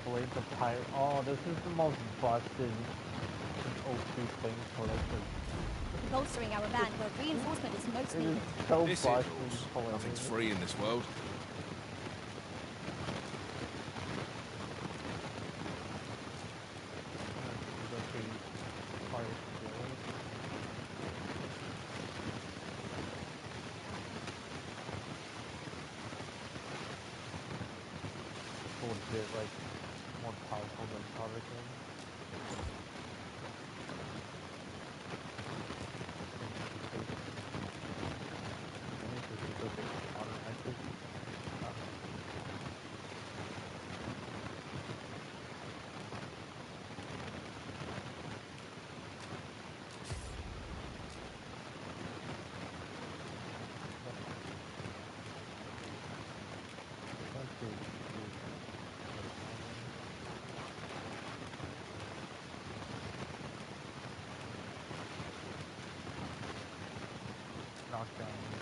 Blades of Pirate. Oh, this is the most busted OP thing collected. Bolstering our band where reinforcement is most It needed. is so This busted. is rules. Nothing's free in this world. Bit like more powerful than Powder King. Knockdown.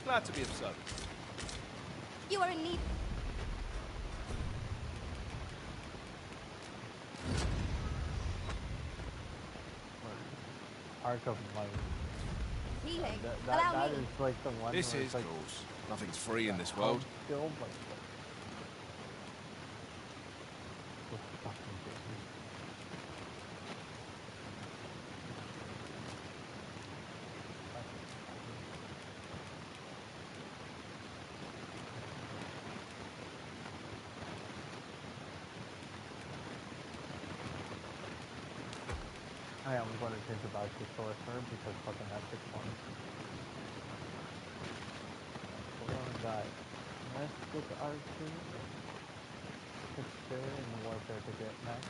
Glad to be of service. You are in need. Arc of Light. Healing. That Allow me. is like the one This where is it's like course. Nothing's free in this world. Skill, but with fucking business. I am going to change the back to sorcerer because fucking that takes one. We're gonna die. Mystic archer. Fixture and warfare to get next.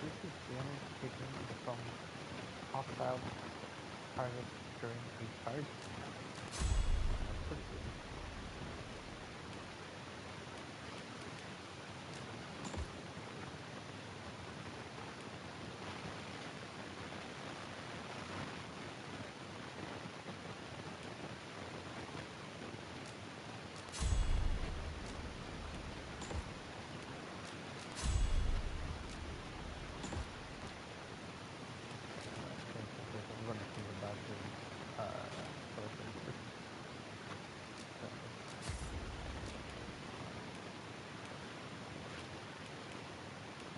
This is damage taken from hostile targets during a charge. That's pretty good. I'm going to think about this sorcerer.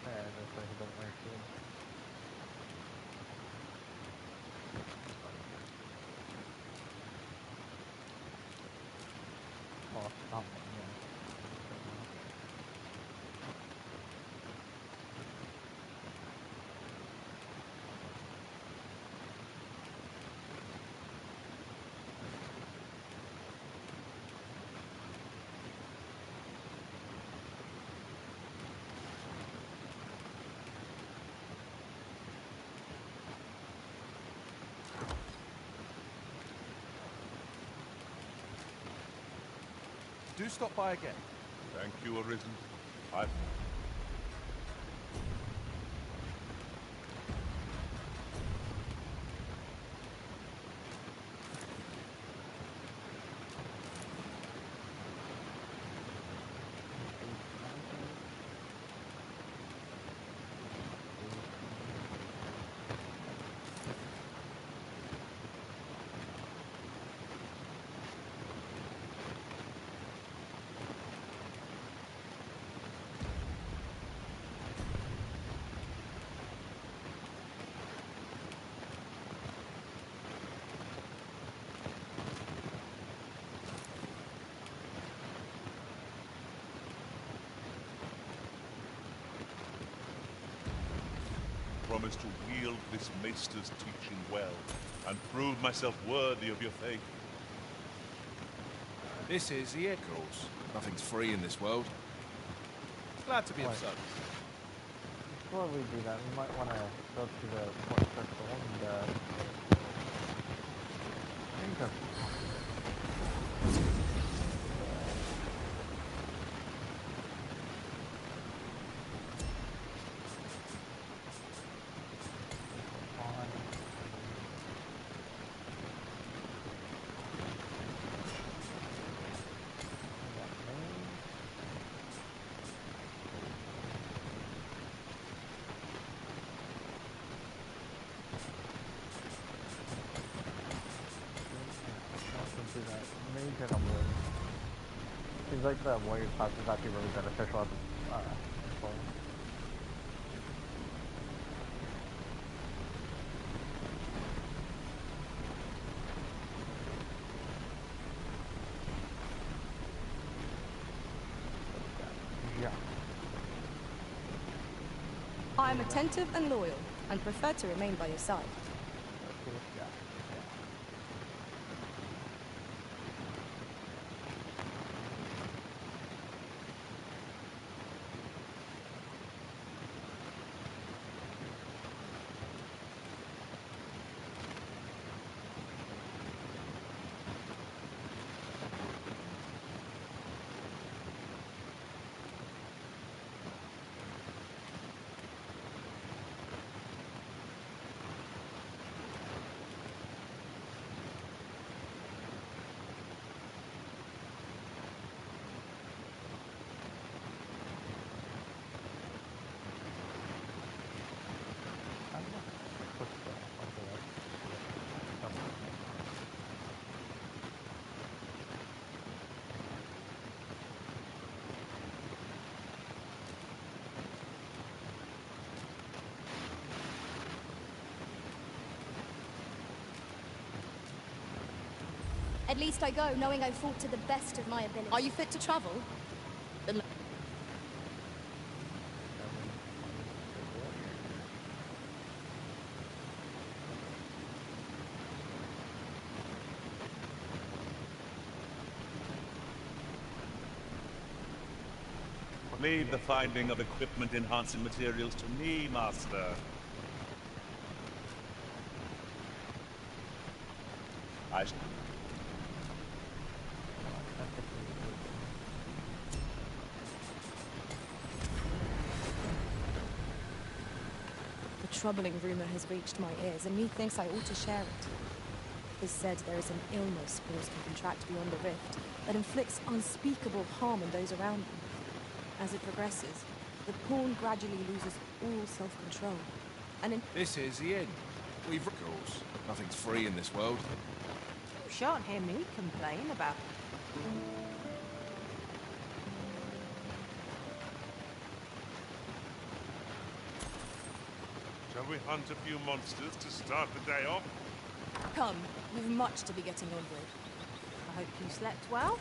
And that's why he don't like it. Oh, stop it, yeah. Do stop by again. Thank you, Arisen. I... promise to wield this maester's teaching well, and prove myself worthy of your faith. This is the course. Nothing's free in this world. Glad to be of service. Before we do that, we might want to go to the port circle and think of seems like the warrior class is actually really beneficial at this point. am attentive and loyal, and prefer to remain by your side. At least I go knowing I've fought to the best of my ability. Are you fit to travel? Leave the finding of equipment-enhancing materials to me, Master. A troubling rumor has reached my ears, and methinks I ought to share it. It is said there is an illness spores can contract beyond the rift that inflicts unspeakable harm on those around them. As it progresses, the pawn gradually loses all self-control, and in— This is the inn. We've... Of course, nothing's free in this world. You shan't hear me complain about... Shall we hunt a few monsters to start the day off? Come, we've much to be getting on with. I hope you slept well.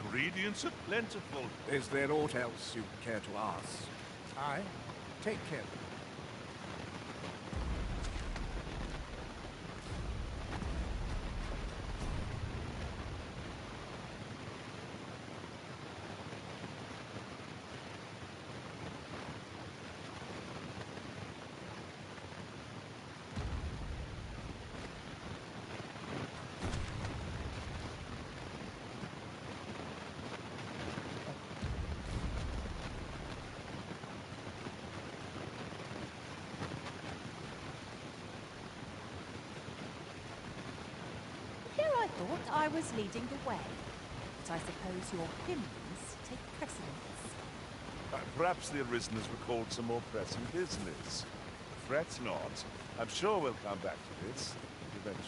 Ingredients are plentiful. Is there aught else you care to ask? Aye. Take care. Here I thought I was leading the way, but I suppose your opinions take precedence. Perhaps the Arisen has recalled some more pressing business. Fret not. I'm sure we'll come back to this eventually.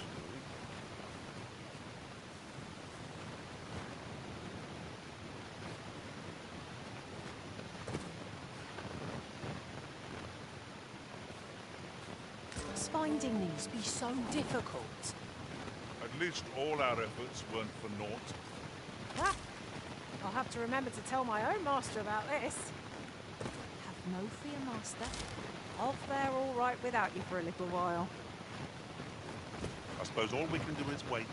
Must finding these be so difficult? At least all our efforts weren't for naught. Ah, I'll have to remember to tell my own master about this. Have no fear, master. I'll fare all right without you for a little while. I suppose all we can do is wait.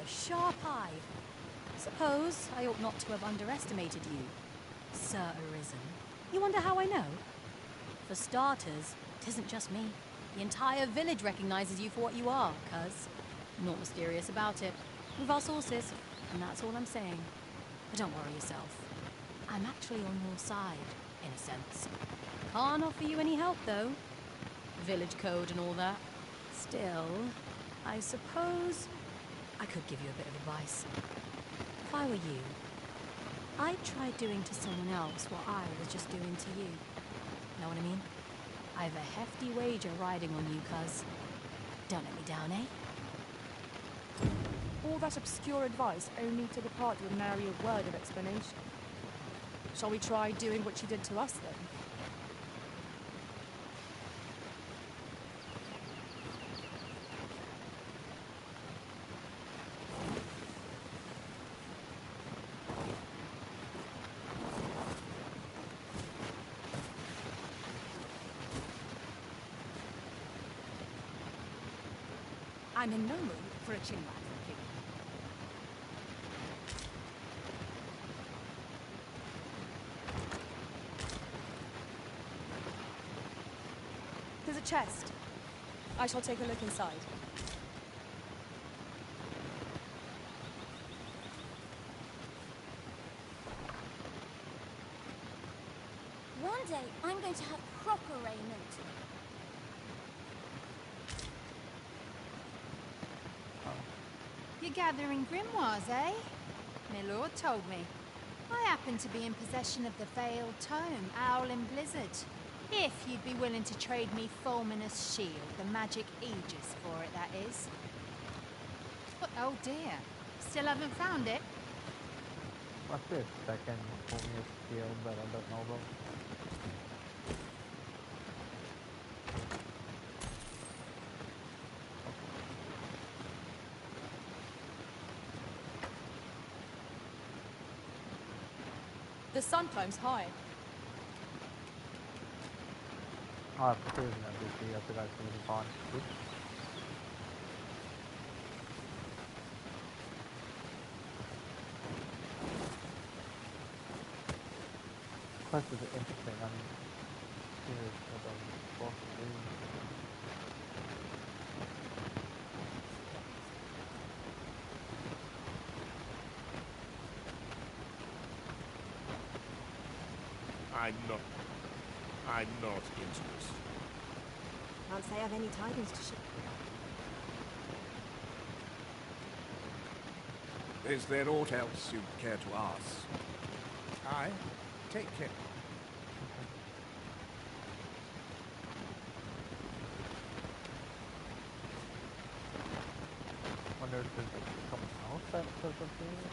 sharp eye. Suppose I ought not to have underestimated you, Sir Arisen. You wonder how I know? For starters, it isn't just me. The entire village recognizes you for what you are, cuz. Not mysterious about it. We've our sources, and that's all I'm saying. But don't worry yourself. I'm actually on your side, in a sense. Can't offer you any help, though. Village code and all that. Still, I suppose I could give you a bit of advice. If I were you, I'd try doing to someone else what I was just doing to you. Know what I mean? I've a hefty wager riding on you, cuz. Don't let me down, eh? All that obscure advice only to depart with nary a word of explanation. Shall we try doing what she did to us, then? I'm in no mood for a chin wag, thank you. There's a chest. I shall take a look inside. One day, I'm going to have proper raiment. You're gathering grimoires, eh? My lord told me. I happen to be in possession of the veiled tome, Owl and Blizzard. If you'd be willing to trade me Fulminous Shield, the magic aegis for it, that is. Oh dear. Still haven't found it? What's this second homeless field that I don't know about? The sun climbs high. Oh, I forgot an NPC. I forgot to move on. Oops. Quest is interesting. I'm curious what I'm supposed to do. I'm not interested. Can't say I've any tidings to share. Is there aught else you'd care to ask? Aye. Take care. Wonder if there's something else that says up here.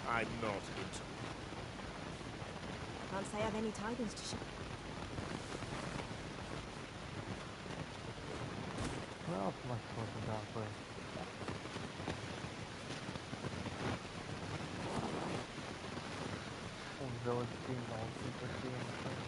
I'm not interested. Can't say I've any tidings to share. What else am I supposed to drop with? Village being all secrecy and stuff.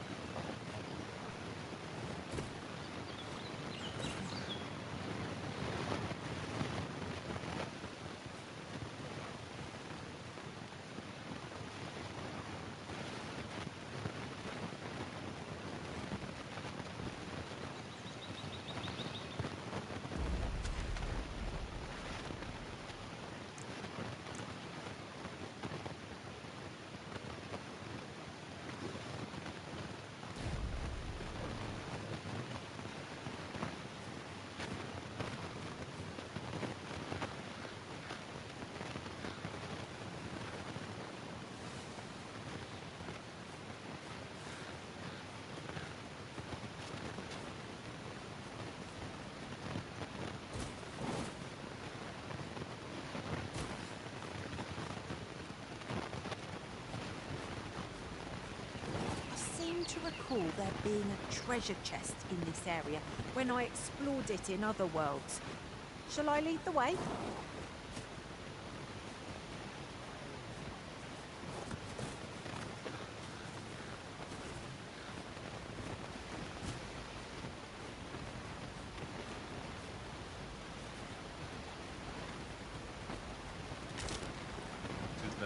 To recall there being a treasure chest in this area when I explored it in other worlds. Shall I lead the way?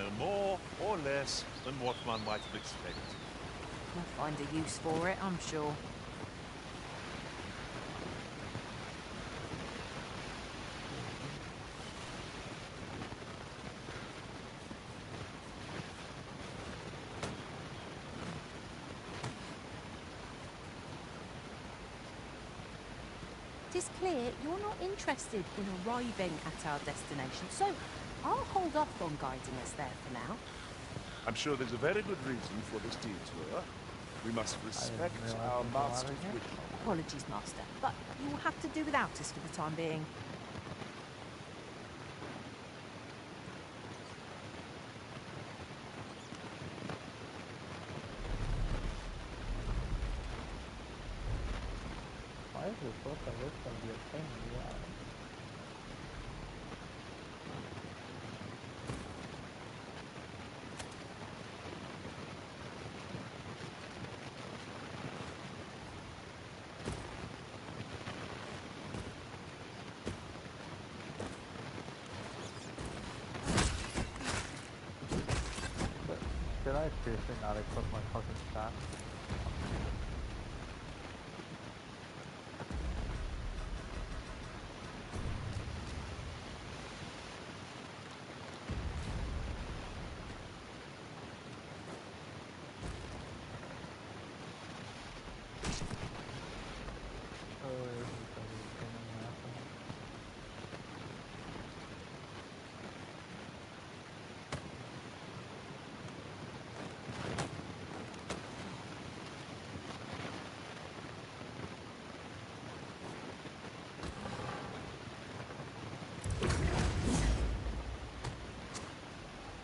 no more or less than what one might have expected. I'll find a use for it, I'm sure. It is clear you're not interested in arriving at our destination, so I'll hold off on guiding us there for now. I'm sure there's a very good reason for this detour. We must respect our master's wish. Apologies, Master, but you will have to do without us for the time being. Why is this supposed to look like you're pain in the eye? Should I seriously not equip my fucking staff?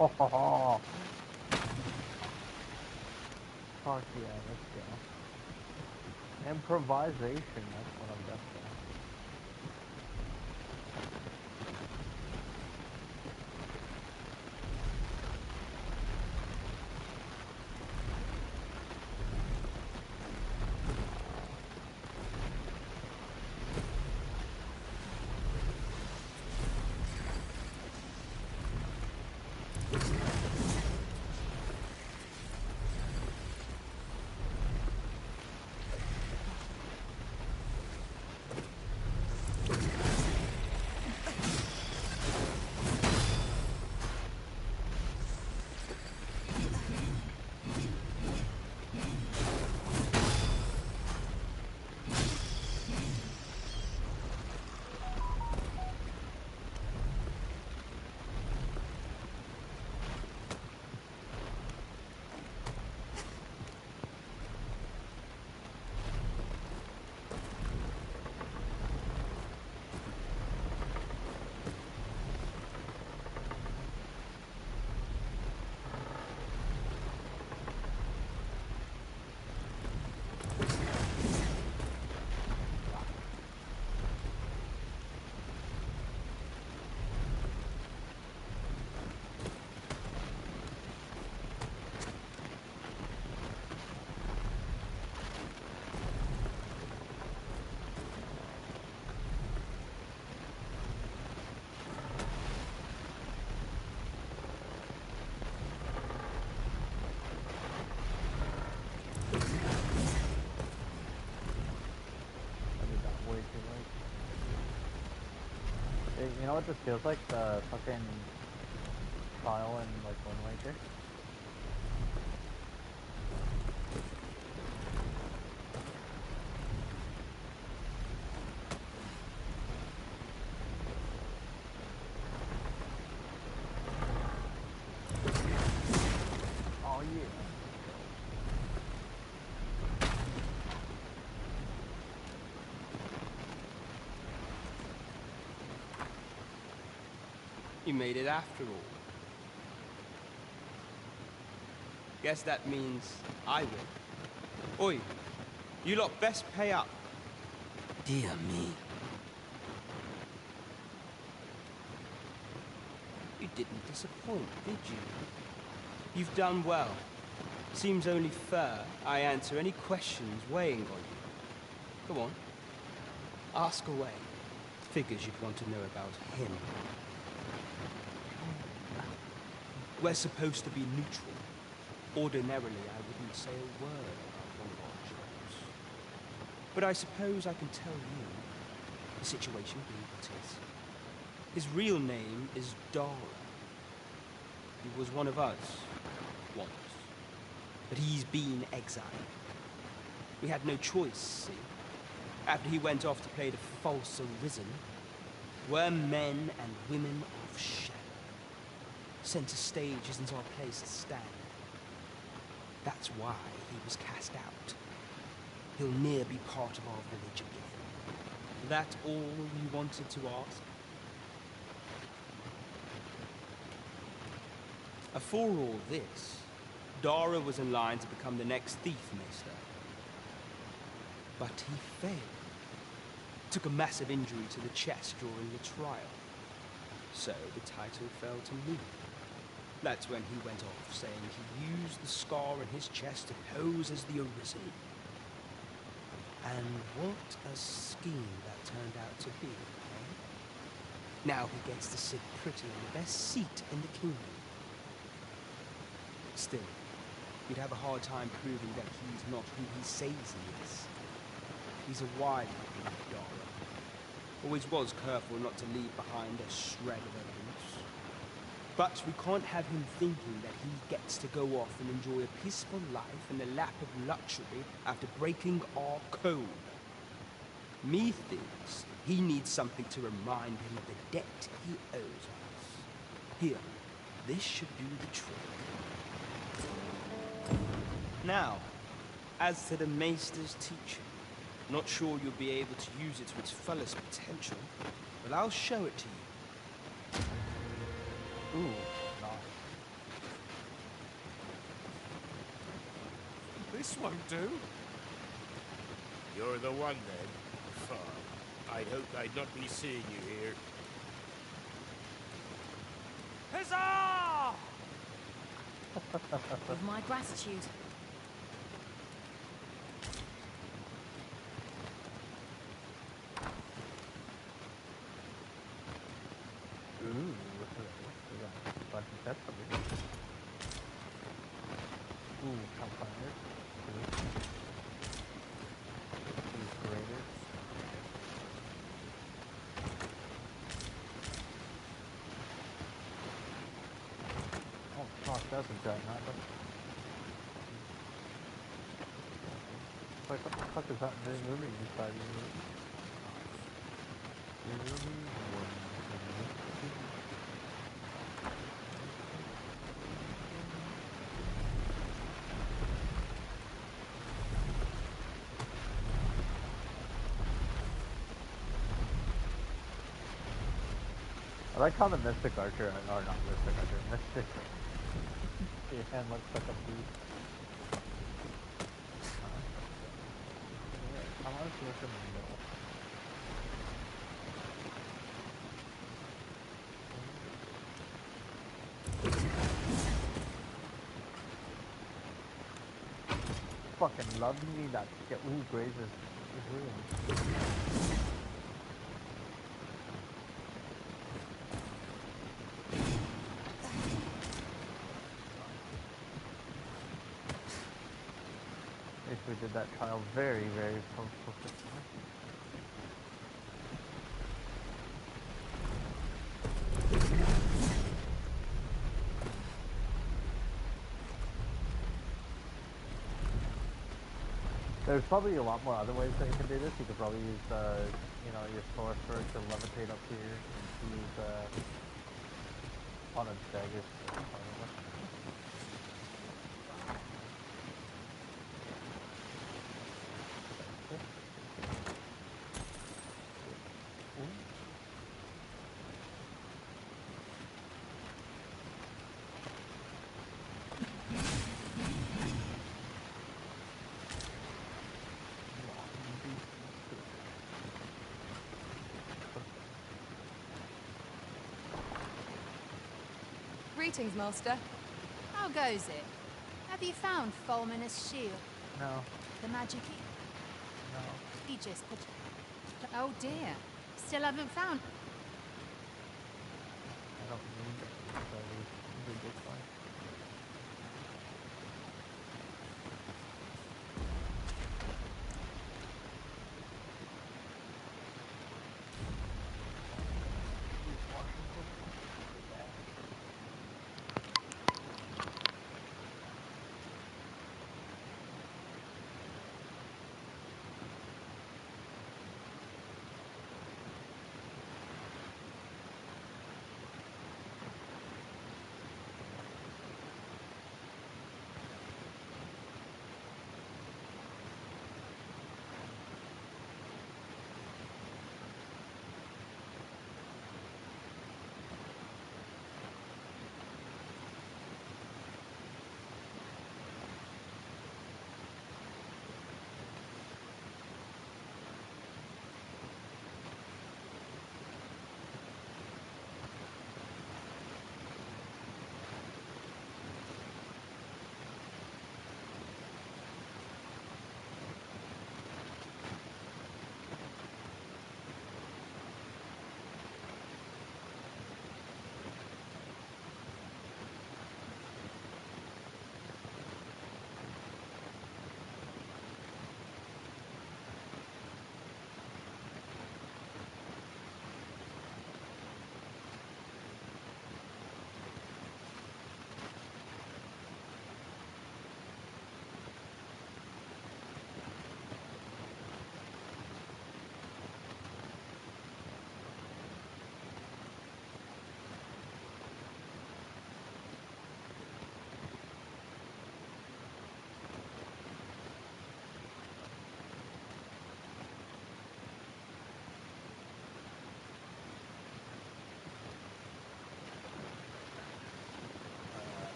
Fuck yeah, let's go. Improvisation, that's what I'm best at. You know what this feels like? The fucking trial in like Wind Waker. Oh yeah. You made it after all. Guess that means I win. Oi, you lot best pay up. Dear me. You didn't disappoint, did you? You've done well. Seems only fair I answer any questions weighing on you. Go on. Ask away. Figures you'd want to know about him. We're supposed to be neutral. Ordinarily, I wouldn't say a word about one of our jobs. But I suppose I can tell you, the situation being what it is. His real name is Dara. He was one of us, once. But he's been exiled. We had no choice, see? After he went off to play the false arisen, we're men and women of shadow. Center stage isn't our place to stand. That's why he was cast out. He'll ne'er be part of our village again. That all you wanted to ask? For all this, Dara was in line to become the next thief maester. But he failed. Took a massive injury to the chest during the trial. So the title fell to me. That's when he went off, saying he used the scar on his chest to pose as the Arisen. And what a scheme that turned out to be, eh? Now he gets to sit pretty on the best seat in the kingdom. Still, you'd have a hard time proving that he's not who he says he is. He's a wily one, Dara. Always was careful not to leave behind a shred of evidence. But we can't have him thinking that he gets to go off and enjoy a peaceful life in the lap of luxury after breaking our code. Me thinks he needs something to remind him of the debt he owes us. Here, this should do the trick. Now, as to the Maester's teaching, not sure you'll be able to use it to its fullest potential, but I'll show it to you. Ooh, nice. This won't do. You're the one then. Fine. I'd hoped I'd not be seeing you here. Huzzah! With my gratitude. Ooh, we got a bunch of sets over here. Ooh, campfire. These graded. Oh fuck, that's a giant knife. Like, what the fuck is that moving inside of you? I like how the Mystic Archer, or not Mystic Archer, Mystic your hand looks like a beast. I want to look in the middle. Fucking love me that shit. Ooh, Graves is ruined. If we did that trial very, very perfectly. There's probably a lot more other ways that you can do this. You could probably use, you know, your sorcerer to levitate up here and use, on a dagger. Greetings, Master. How goes it? Have you found Fulminous shield? No. The magic No. he just put... Oh dear. Still haven't found... I don't need it, so we did this one.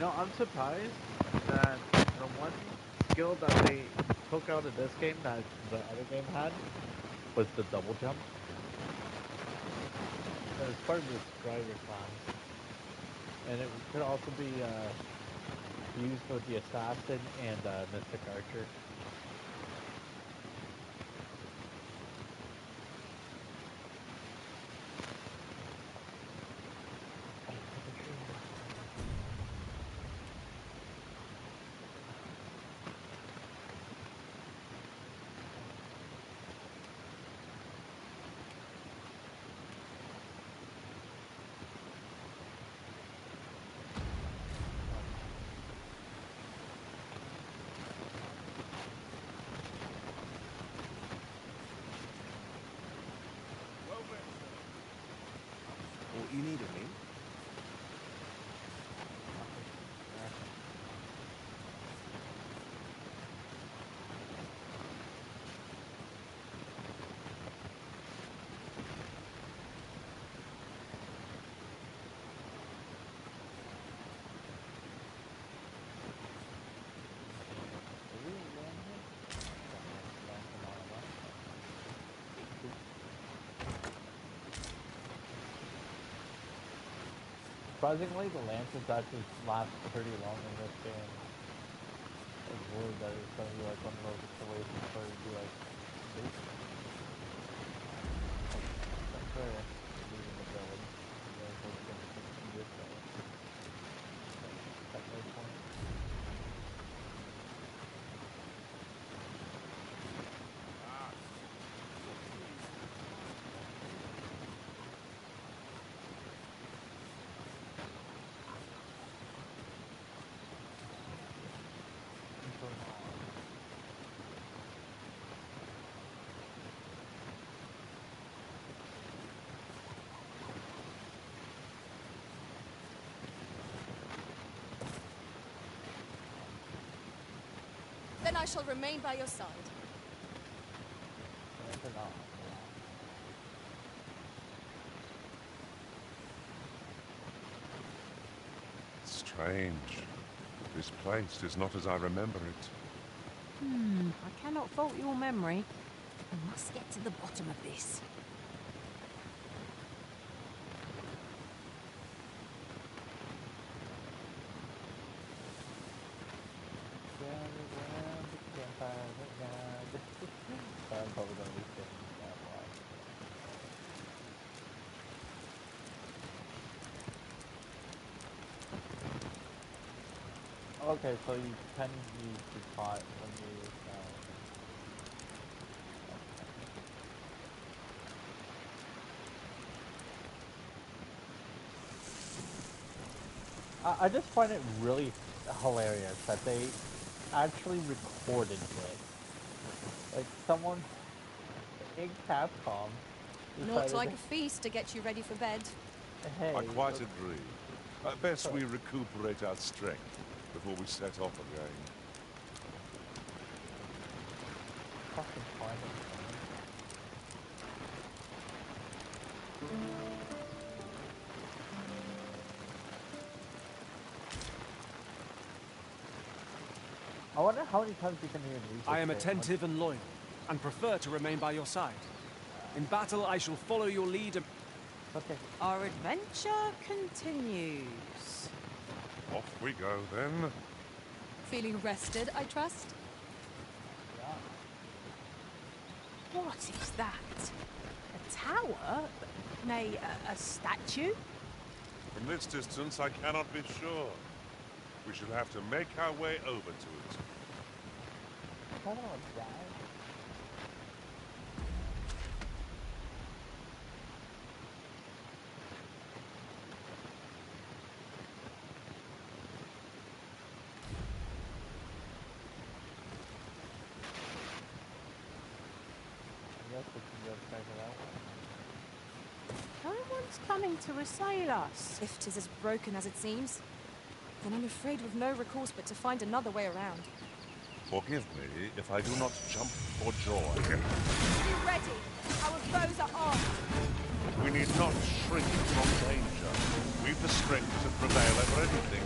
know, I'm surprised that the one skill that they took out of this game that the other game had was the double jump. It was part of the Strider class. And it could also be used with the Assassin and Mystic Archer. What you need of me? Surprisingly, the lances actually last pretty long in this game. It's weird that it's gonna be like one of those situations where it'd be like, nope. That's fair. Leaving the village. And then we're gonna take this way. That way point. Then I shall remain by your side. Strange. This place is not as I remember it. I cannot fault your memory. I must get to the bottom of this. I'm probably gonna be sitting that way. Okay, so you can use the pot when you I just find it really hilarious that they actually recorded it. Like someone in Capcom Not decided, like a feast to get you ready for bed. hey, I quite look, agree. Best we recuperate our strength before we set off again. fucking find it. I wonder how many times you can even read this. I am attentive and loyal, and prefer to remain by your side. In battle, I shall follow your lead and... Okay. Our adventure continues. Off we go, then. Feeling rested, I trust? What is that? A tower? Nay, a statue? From this distance, I cannot be sure. We shall have to make our way over to it. I don't know what's No one's coming to assail us. If 'tis as broken as it seems, then I'm afraid we've no recourse but to find another way around. Forgive me if I do not jump for joy. Be ready! Our foes are armed! We need not shrink from danger. We've the strength to prevail over anything.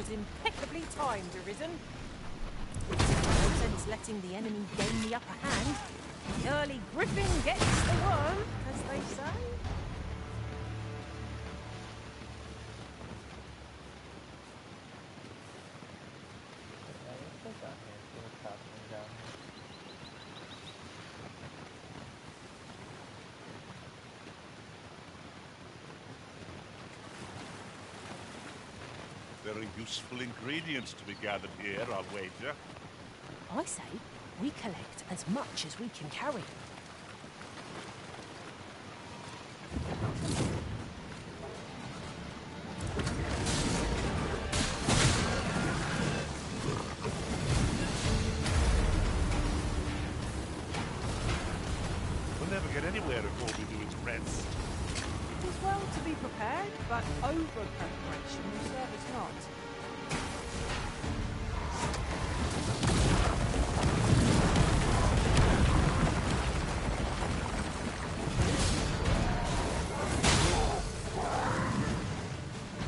was impeccably timed, Arisen. No sense letting the enemy gain the upper hand. The early griffin gets the worm, as they say. Very useful ingredients to be gathered here, I'll wager. I say, we collect as much as we can carry. We'll never get anywhere if all we do is rest. It is well to be prepared, but over-preparation will serve us not.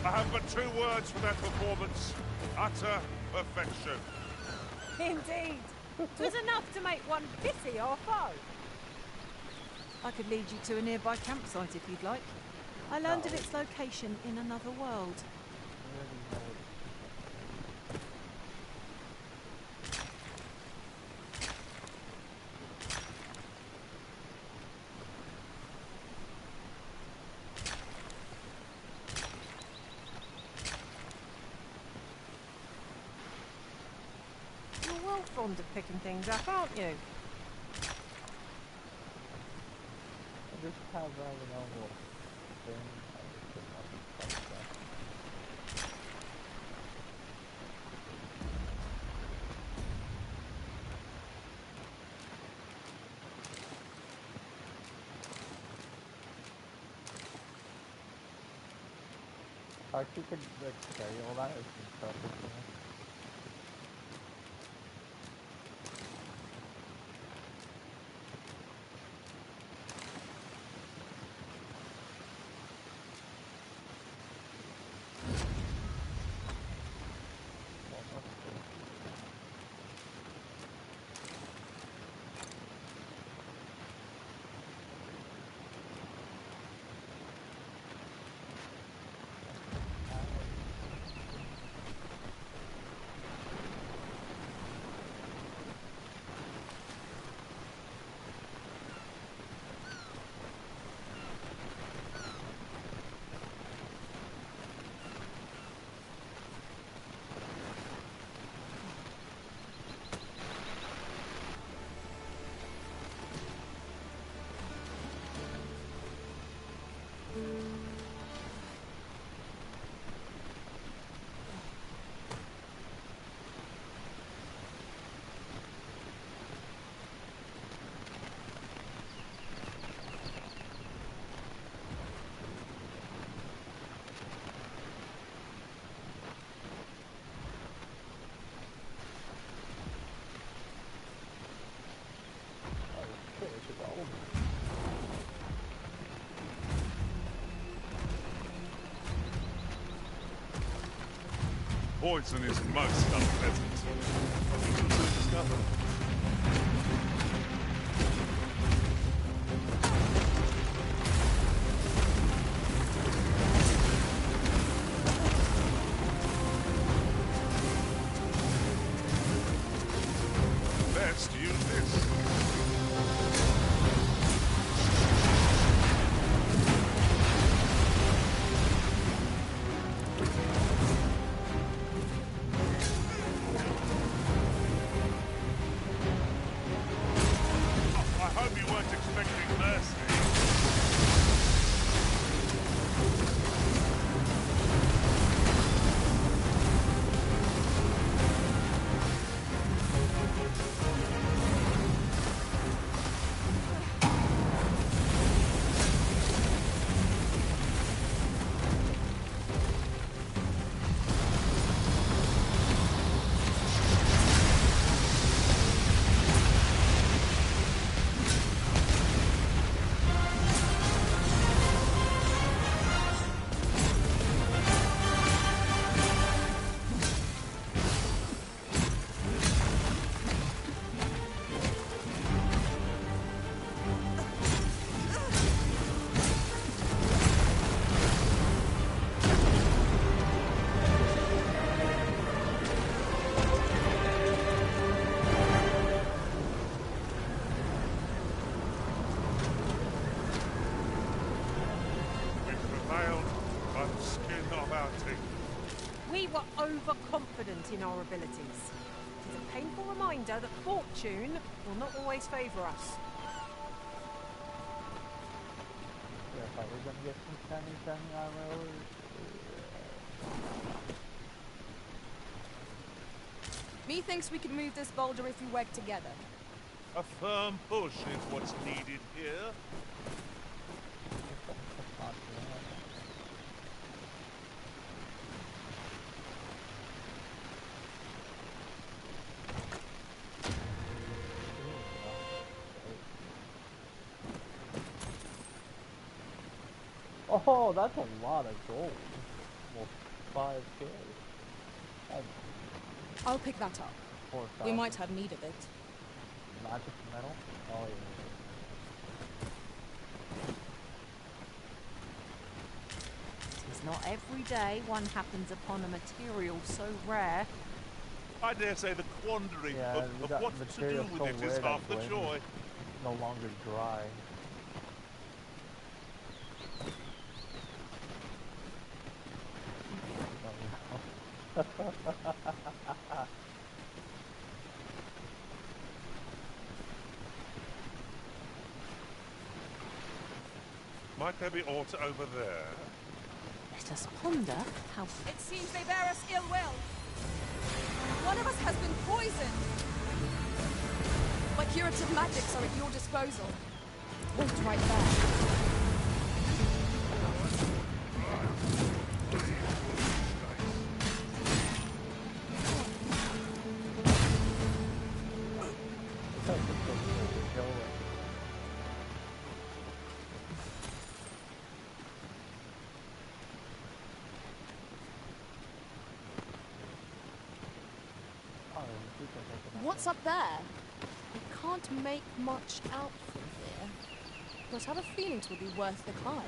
I have but 2 words for that performance. Utter perfection. Indeed. 'Twas enough to make one pity our foe. I could lead you to a nearby campsite if you'd like. I learned of its location in another world. You're well fond of picking things up, aren't you? Just have a normal thing. Actually, could like carry all that as perfect. Poison is most unpleasant. Discover. Best use this. We were overconfident in our abilities. It is a painful reminder that fortune will not always favour us. Yeah, if I was gonna get some shiny armor. Methinks we can move this boulder if we work together. A firm push is what's needed here. Oh, that's a lot of gold. Almost 5K. I'll pick that up. 4,000. We might have need of it. Magic metal? Oh, yeah. It is not every day one happens upon a material so rare. I dare say the quandary of what to do with it is half the joy. No longer dry. Might there be aught over there? Let us ponder how... It seems they bear us ill will. One of us has been poisoned. My curative magics are at your disposal. Alt right there. What's up there? I can't make much out from here, but I have a feeling it will be worth the climb.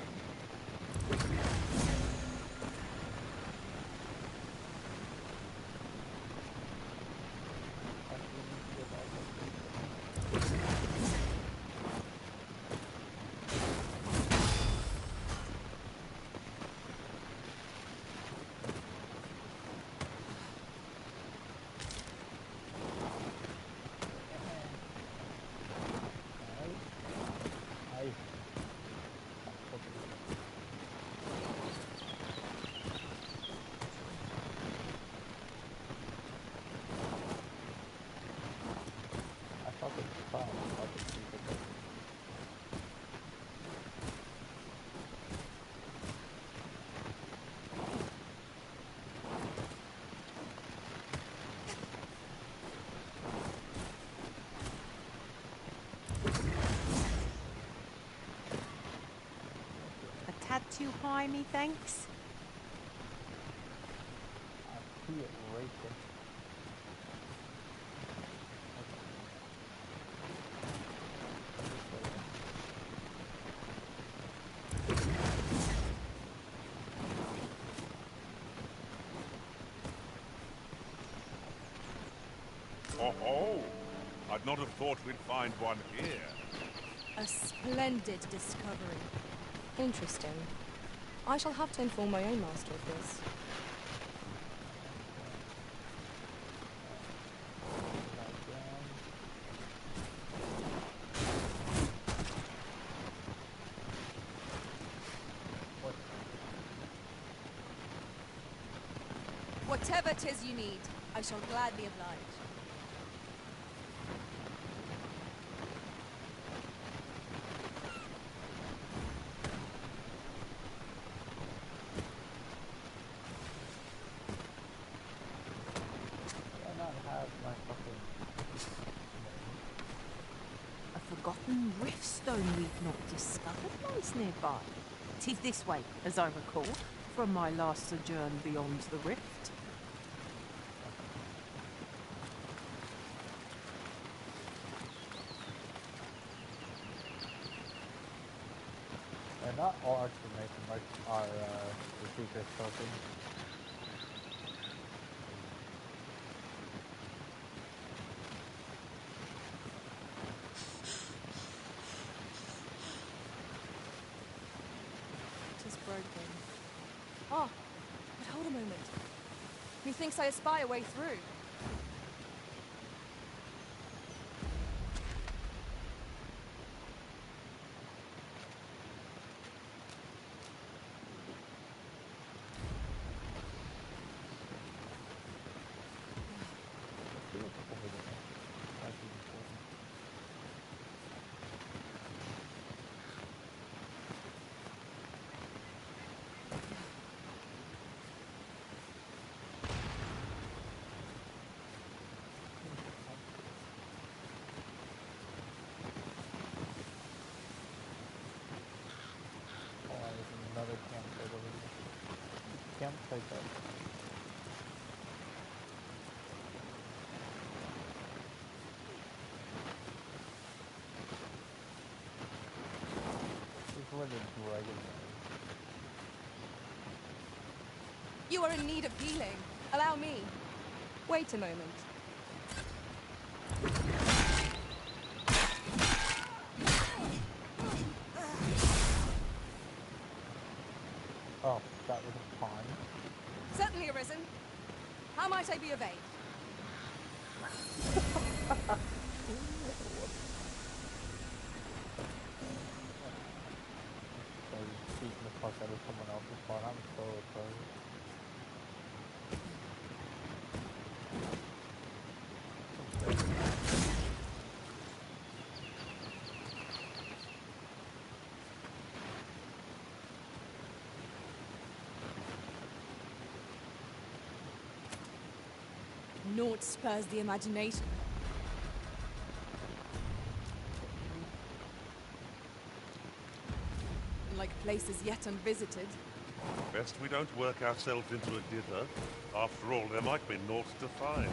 Tad too high, methinks. I see it right there. Oh, I'd not have thought we'd find one here. A splendid discovery. Interesting. I shall have to inform my own master of this. Whatever 'tis you need, I shall gladly oblige. A forgotten riftstone we've not discovered lies nearby. 'Tis this way, as I recall, from my last sojourn beyond the rift. And not all exclamation marks are the secret token. It is broken. Ah, but hold a moment. Methinks I espy a way through. Another campsite over here. Campsite up. This is where the dragon is. You are in need of healing. Allow me. Wait a moment. Oh, that was a pond. Certainly, Arisen. How might I be of aid? So he's beating the fuck out of someone else's spawn. I'm so sorry. Naught spurs the imagination. Like places yet unvisited. Best we don't work ourselves into a dither. After all, there might be naught to find.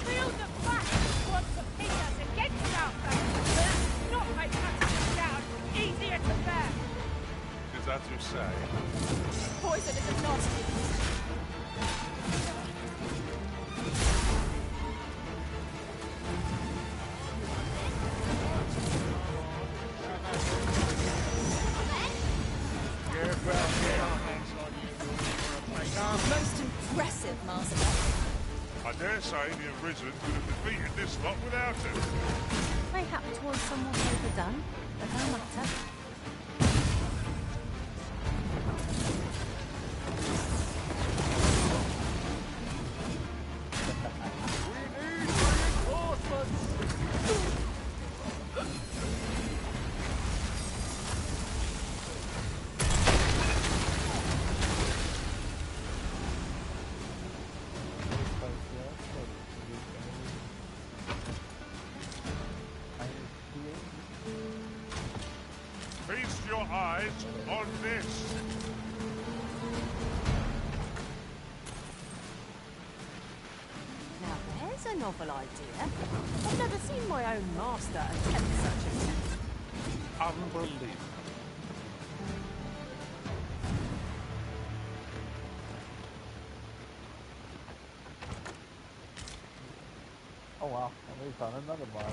Feel the fact wants to pin us against our face. Let's not make us down easier to bear. Is that you say? Poison is a nasty. Most impressive, Master. I dare say the Arisen could have defeated this lot without it. Mayhap 'twas somewhat overdone, but no matter. Feast your eyes on this. Now there's a novel idea. I've never seen my own master attempt such a feat. Unbelievable. Oh wow, and we found another bar.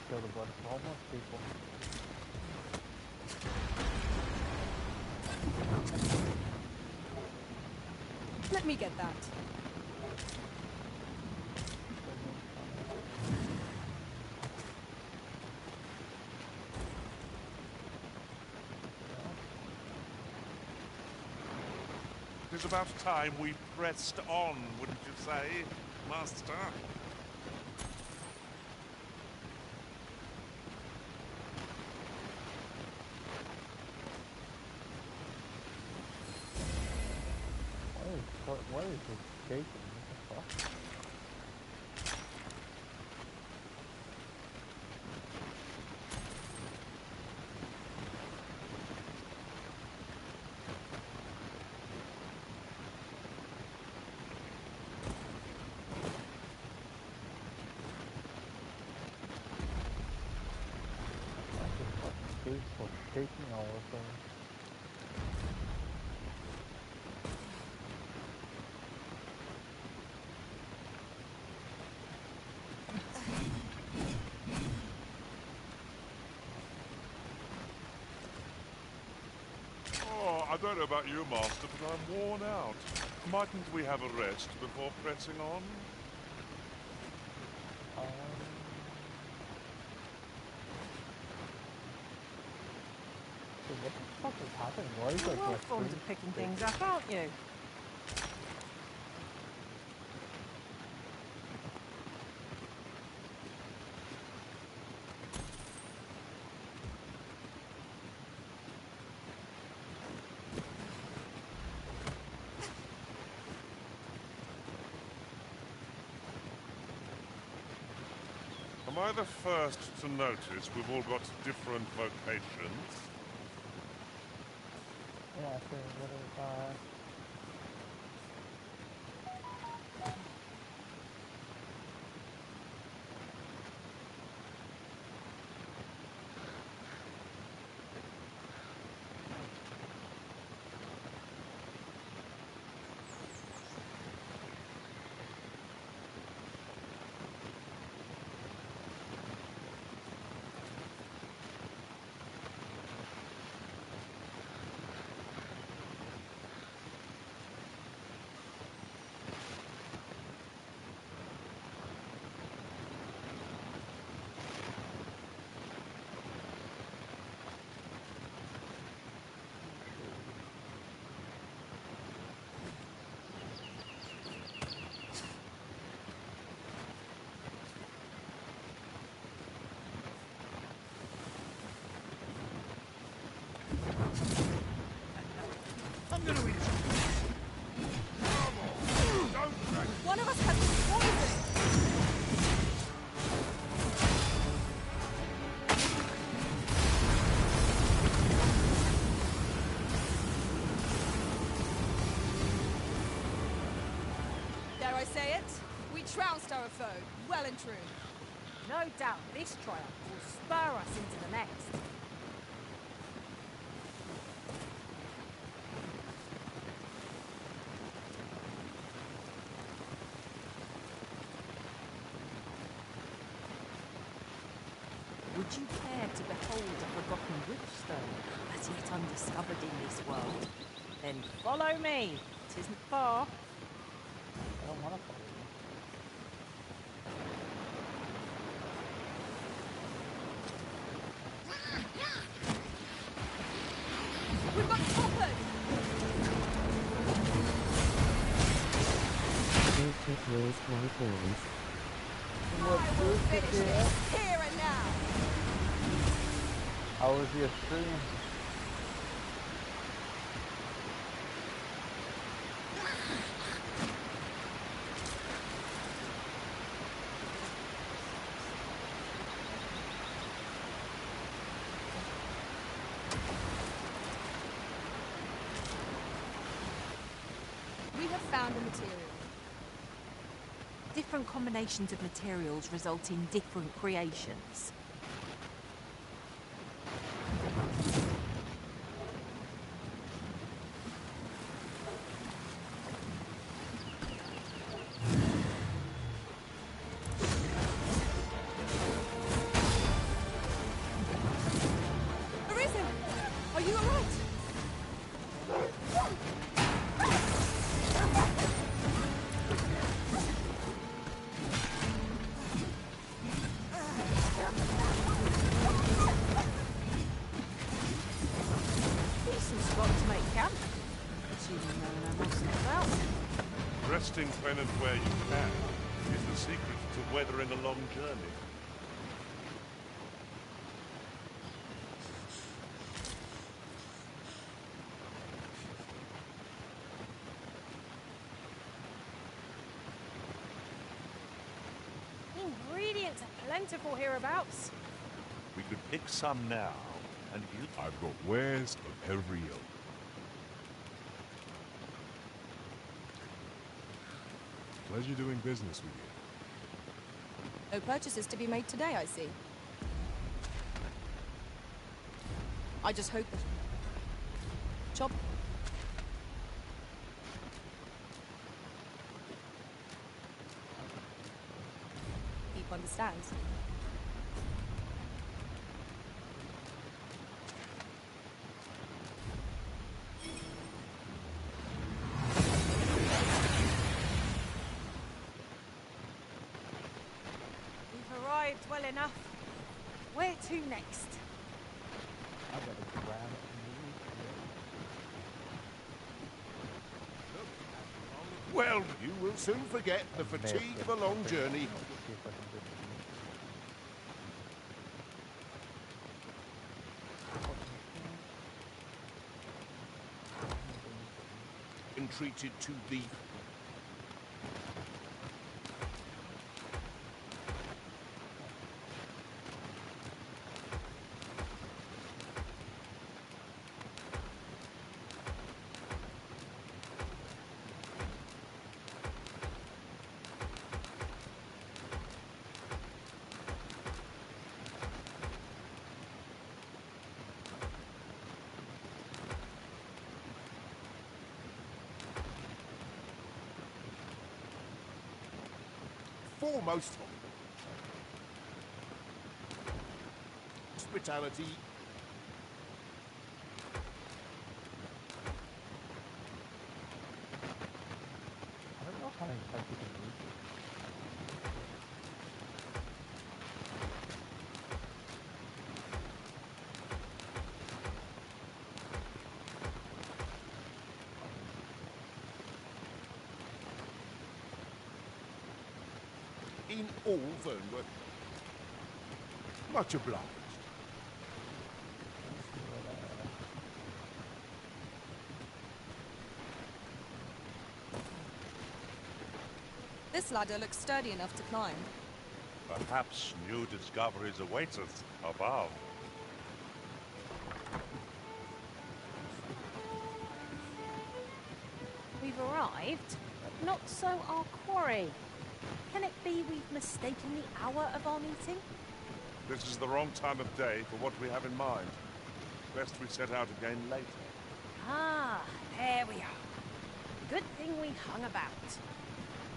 Kill the bunch of homeless people. Let me get that. It is about time we pressed on, wouldn't you say, Master? voice is shaking. What the fuck? Face was shaking all of a sudden. Oh, I don't know about you, Master, but I'm worn out. Mightn't we have a rest before pressing on? So what the fuck is happening? Why is You're like well my fond screen of picking shaking? things up, aren't you? Am I the first to notice we've all got different vocations? Yeah, so what is I'm gonna eat it. One of us has been poisoned. Dare I say it? We trounced our foe, well and true. No doubt this triumph will spur us into the next. Would you care to behold a forgotten riftstone, as yet undiscovered in this world? Then follow me. It isn't far. I don't want to follow you. We've got Topper! It rolls white horns. I will finish this here and now! How was your stream? We have found a material. Different combinations of materials result in different creations. Arisen! Are you alright? Decent spot to make camp. Assuming no one else is about. Resting when and where you can is the secret to weathering a long journey. Ingredients are plentiful hereabouts. We could pick some now, and you... I've got wares of every ilk. Pleasure doing business with you. No purchases to be made today, I see. I just hope that... Chop. Keep understands. We've arrived well enough. Where to next? I gotta grab Well, you will soon forget the fatigue of a long journey. Entreated to the... Foremost hospitality. I don't know how many times you can use In all, Fernworth. Much obliged. This ladder looks sturdy enough to climb. Perhaps new discoveries await us above. We've arrived, but not so our quarry. Can it be we've mistaken the hour of our meeting? This is the wrong time of day for what we have in mind. Best we set out again later. Ah, there we are. Good thing we hung about.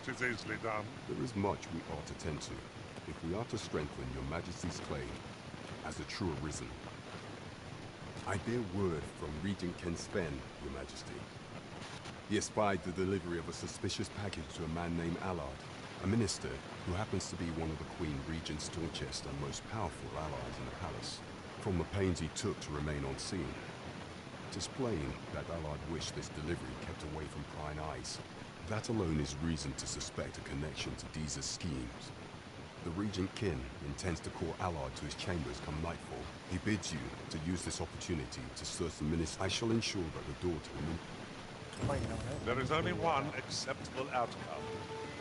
'Tis easily done. There is much we ought to tend to, if we are to strengthen your Majesty's claim as a true arisen. I bear word from Regent Ken Sven, your Majesty. He espied the delivery of a suspicious package to a man named Allard, a minister who happens to be one of the Queen Regent's staunchest and most powerful allies in the palace. From the pains he took to remain on scene, it is plain that Allard wished this delivery kept away from prying eyes. That alone is reason to suspect a connection to Deeza's schemes. The Regent Kin intends to call Allard to his chambers come nightfall. He bids you to use this opportunity to search the minister. I shall ensure that the door to the There is only one acceptable outcome.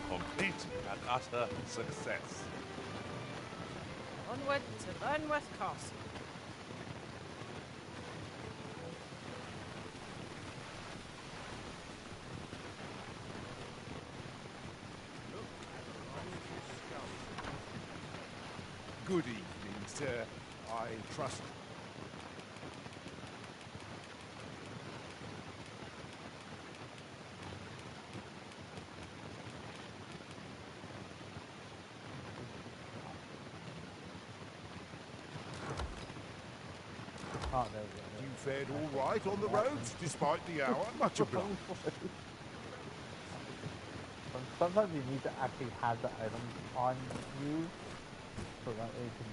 Complete and utter success. Onward to Burnworth Castle. Good evening, sir. I trust... Oh, there we go. You fared all right on the roads, despite the hour. Much obliged. Sometimes you need to actually have the items on you, so that way you can...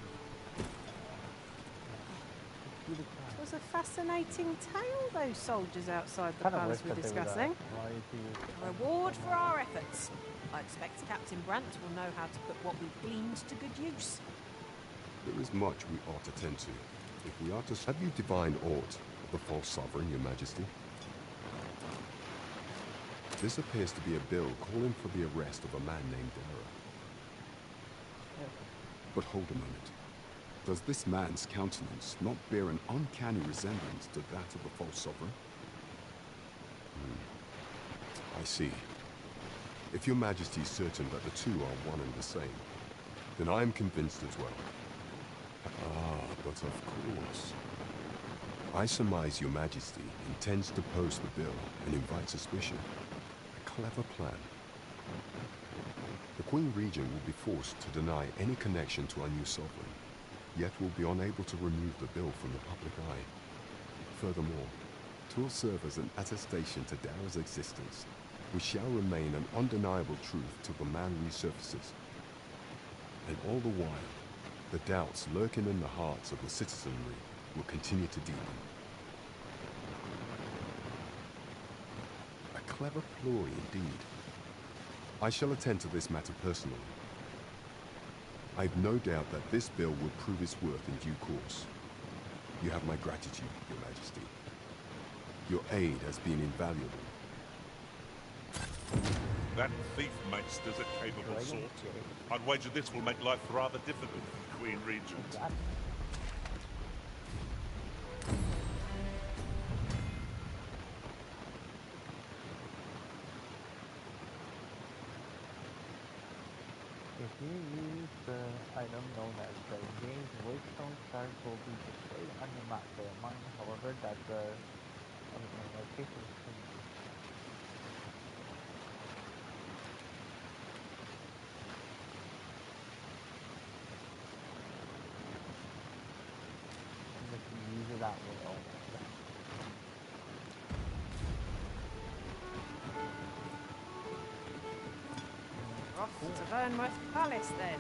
It was a fascinating tale, those soldiers outside the palace were discussing. A reward for our efforts. I expect Captain Brant will know how to put what we've gleaned to good use. There is much we ought to tend to. If we are to... Have you divined aught of the false sovereign, your Majesty? This appears to be a bill calling for the arrest of a man named Dara. But hold a moment. Does this man's countenance not bear an uncanny resemblance to that of the false sovereign? I see. If your Majesty is certain that the two are one and the same, then I am convinced as well. Ah, but of course. I surmise your Majesty intends to post the bill and invite suspicion. A clever plan. The Queen Regent will be forced to deny any connection to our new sovereign, yet will be unable to remove the bill from the public eye. Furthermore, 'twill serve as an attestation to Dara's existence, which shall remain an undeniable truth till the man resurfaces. And all the while, the doubts lurking in the hearts of the citizenry will continue to deepen. A clever ploy indeed. I shall attend to this matter personally. I've no doubt that this bill will prove its worth in due course. You have my gratitude, Your Majesty. Your aid has been invaluable. That thief maester's a capable sort. I'd wager this will make life rather difficult for the Queen Regent. If you use the item known as the Engage Wavestone Shards will be displayed on your map for a mine, however, that the location is changing. And if you use it at will, Off to Vernworth Palace then.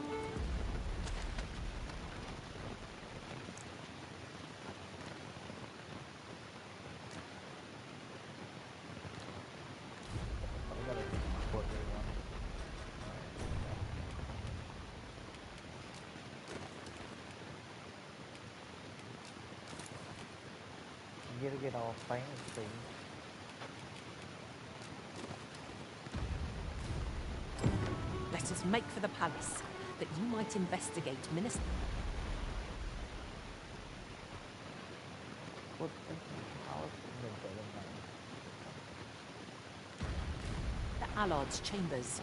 I gotta support everyone. You gotta get all fancy. Let us make for the palace, that you might investigate Minister. What's the palace in the building? The Allard's chambers.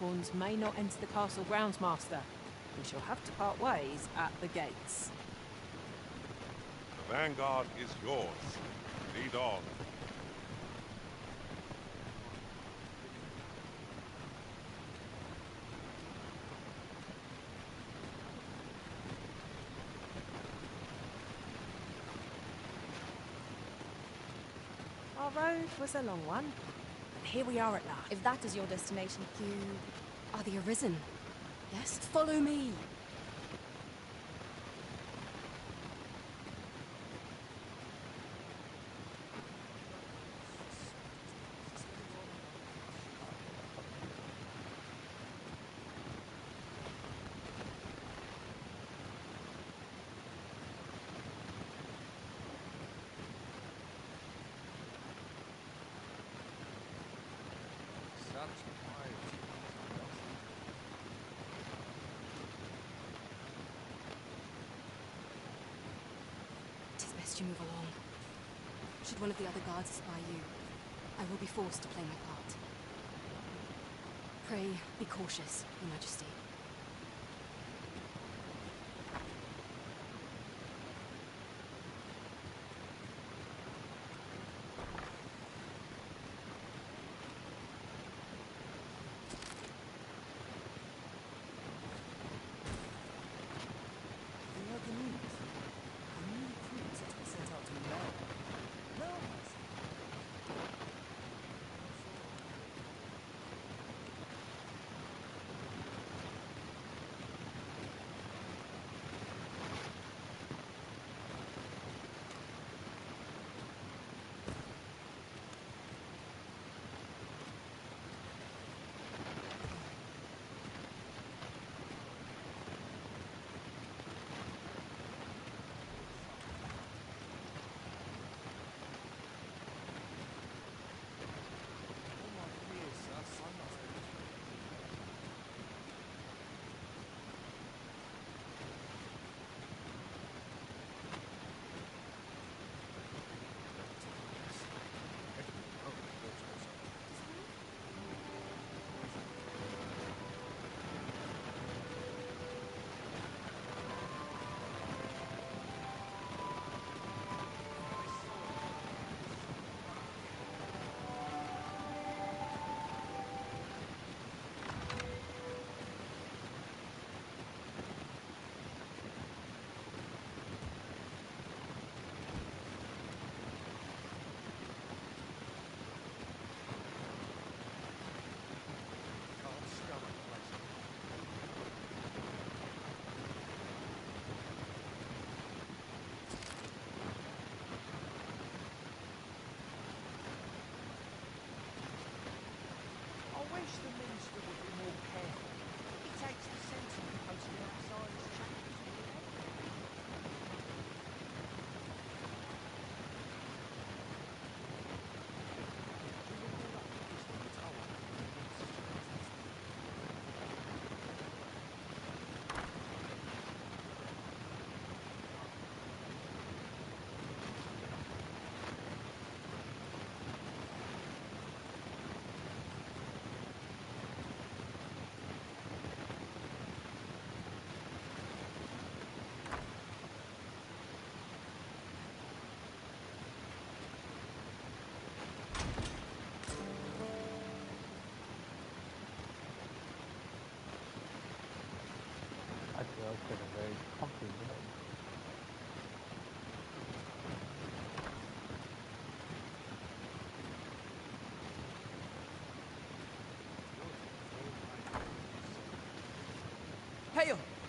Horns may not enter the castle grounds, Master. We shall have to part ways at the gates. The vanguard is yours. Lead on. Our road was a long one, but here we are at last. If that is your destination, you Are the Arisen? Yes? Follow me! You move along. Should one of the other guards spy you, I will be forced to play my part. Pray, be cautious, Your Majesty.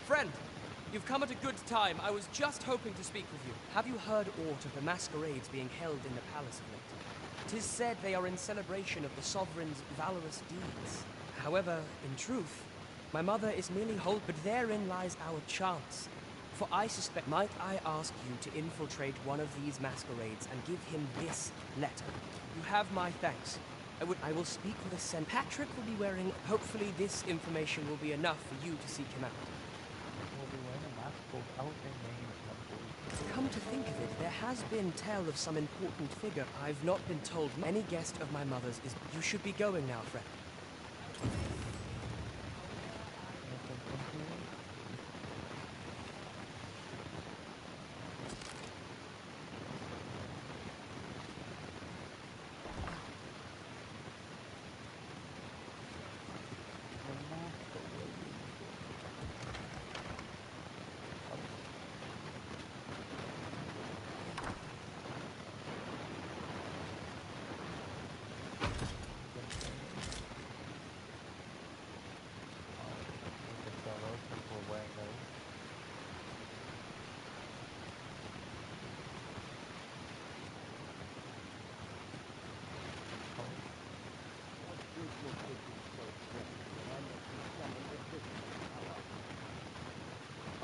Friend, you've come at a good time. I was just hoping to speak with you. Have you heard aught of the masquerades being held in the palace of late? 'Tis said they are in celebration of the sovereign's valorous deeds. However, in truth, my mother is merely but therein lies our chance. For I suspect, might I ask you to infiltrate one of these masquerades and give him this letter? You have my thanks. I will speak with a St. Patrick will be wearing. Hopefully this information will be enough for you to seek him out. We'll be wearing a mask called Elephant Names. Come to think of it, there has been tale of some important figure. I've not been told. Any guest of my mother's is. You should be going now, friend.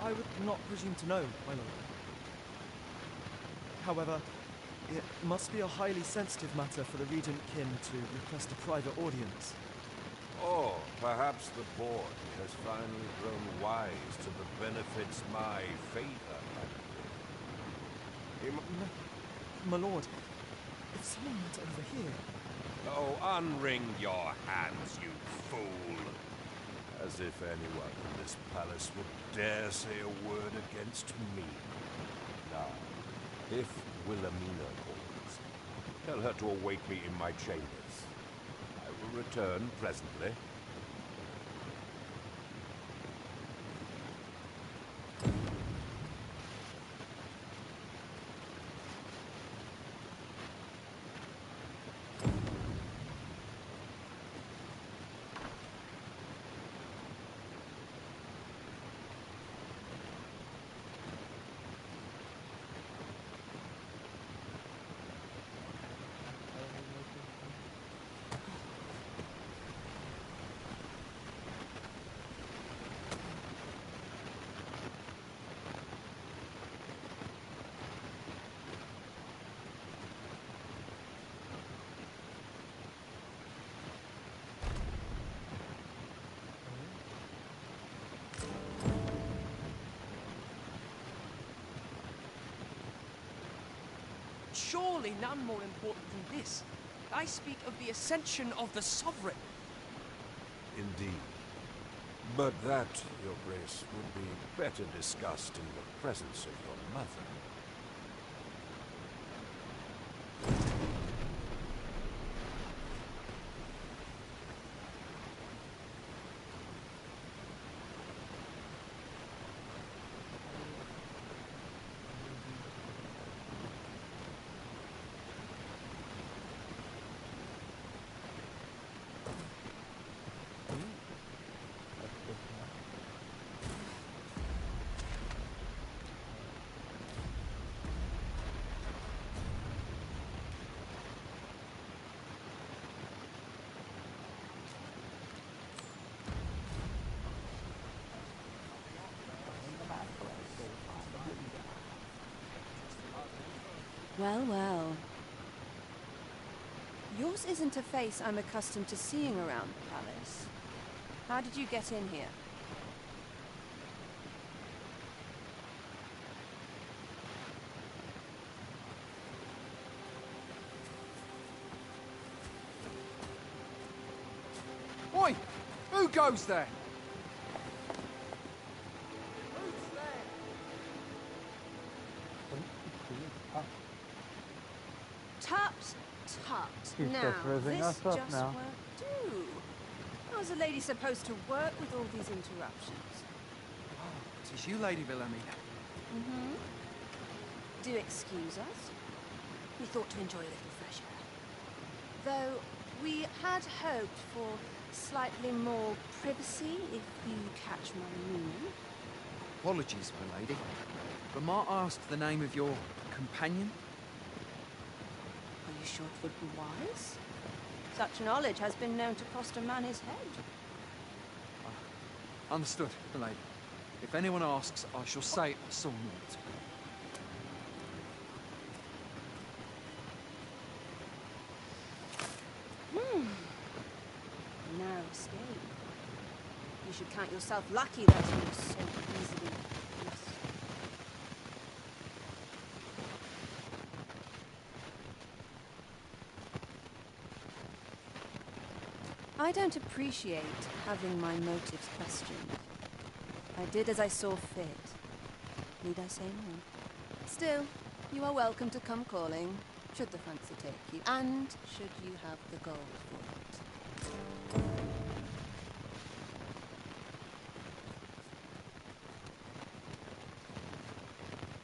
I would not presume to know, my lord. However, it must be a highly sensitive matter for the Regent Kin to request a private audience. Or perhaps the boy has finally grown wise to the benefits my favor might bring. My lord, if someone were to overhear... Oh, unring your hands, you fool! As if anyone in this palace would dare say a word against me. Now, if Wilhelmina calls, tell her to await me in my chambers. I will return presently. Surely none more important than this. I speak of the ascension of the sovereign. Indeed. But that, Your Grace, would be better discussed in the presence of your mother. Well, well. Yours isn't a face I'm accustomed to seeing around the palace. How did you get in here? Oi! Who goes there? Tut, tut. She's Now, just raising this us up just now. won't do. How is a lady supposed to work with all these interruptions? Oh, 'tis you, Lady Wilhelmina. Mm-hmm. Do excuse us. We thought to enjoy a little fresh air. Though we had hoped for slightly more privacy, if you catch my meaning. Apologies, milady. But might I ask the name of your companion? Are you sure it would be wise? Such knowledge has been known to cost a man his head. Understood, milady. If anyone asks, I shall say I saw naught. Narrow escape. You should count yourself lucky that you were so easily lost. I don't appreciate having my motives questioned. I did as I saw fit. Need I say more? Still, you are welcome to come calling, should the fancy take you, and should you have the gold for it.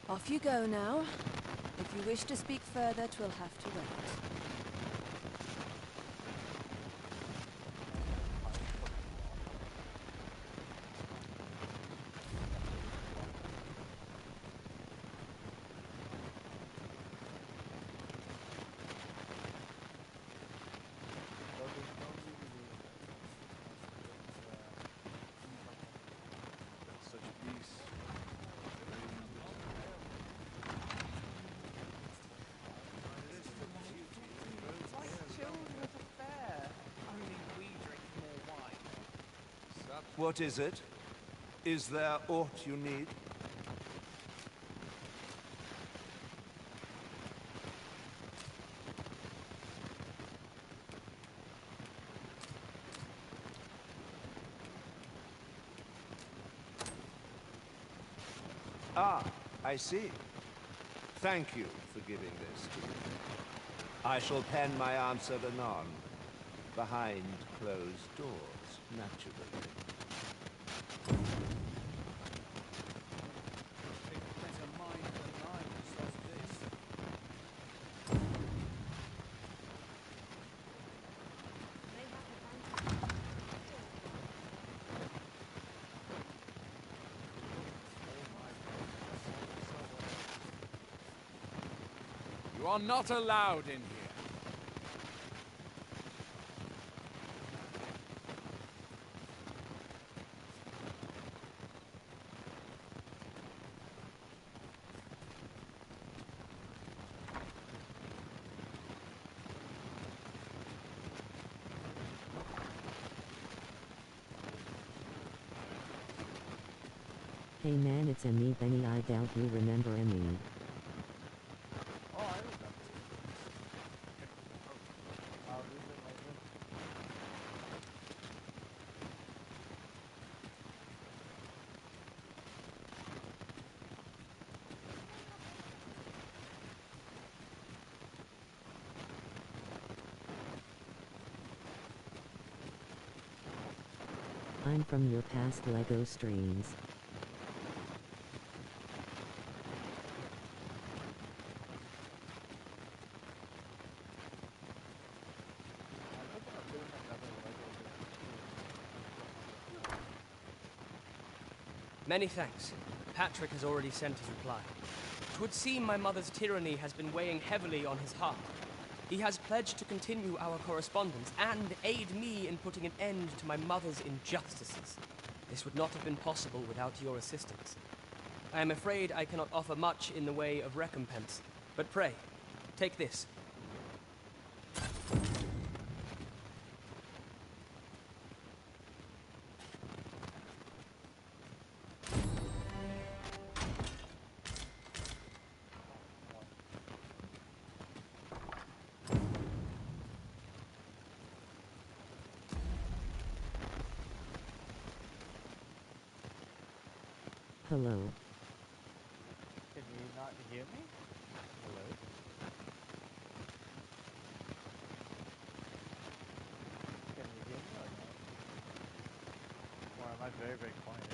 Off you go now. If you wish to speak further, 'twill have to wait. What is it? Is there aught you need? Ah, I see. Thank you for giving this to me. I shall pen my answer anon, behind closed doors, naturally. You are not allowed in here. Hey man, it's me Benny. I doubt you remember me. I'm from your past LEGO streams. Many thanks. Patrick has already sent his reply. 'Twould seem my mother's tyranny has been weighing heavily on his heart. He has pledged to continue our correspondence and aid me in putting an end to my mother's injustices. This would not have been possible without your assistance. I am afraid I cannot offer much in the way of recompense, but pray, take this. Hello. Can you not hear me? Hello? Can you hear me or not? Or am I very, very quiet?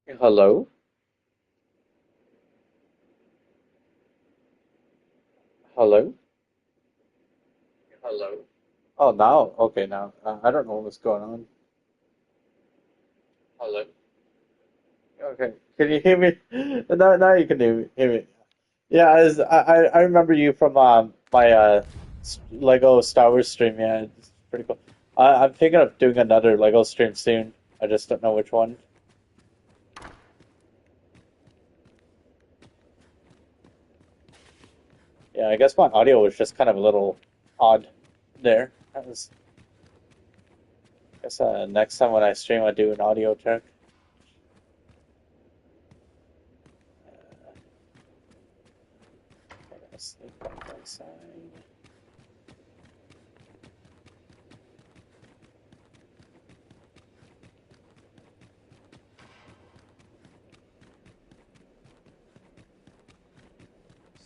Hello? Hello? Hello? Oh, now? Okay, now. I don't know what's going on. Hello? Okay. Can you hear me? Now you can hear me. Yeah, I remember you from my Lego Star Wars stream. Yeah, it's pretty cool. I'm thinking of doing another Lego stream soon. I just don't know which one. Yeah, I guess my audio was just kind of a little odd there. I guess next time when I stream, I do an audio check. I'm gonna sleep on my side.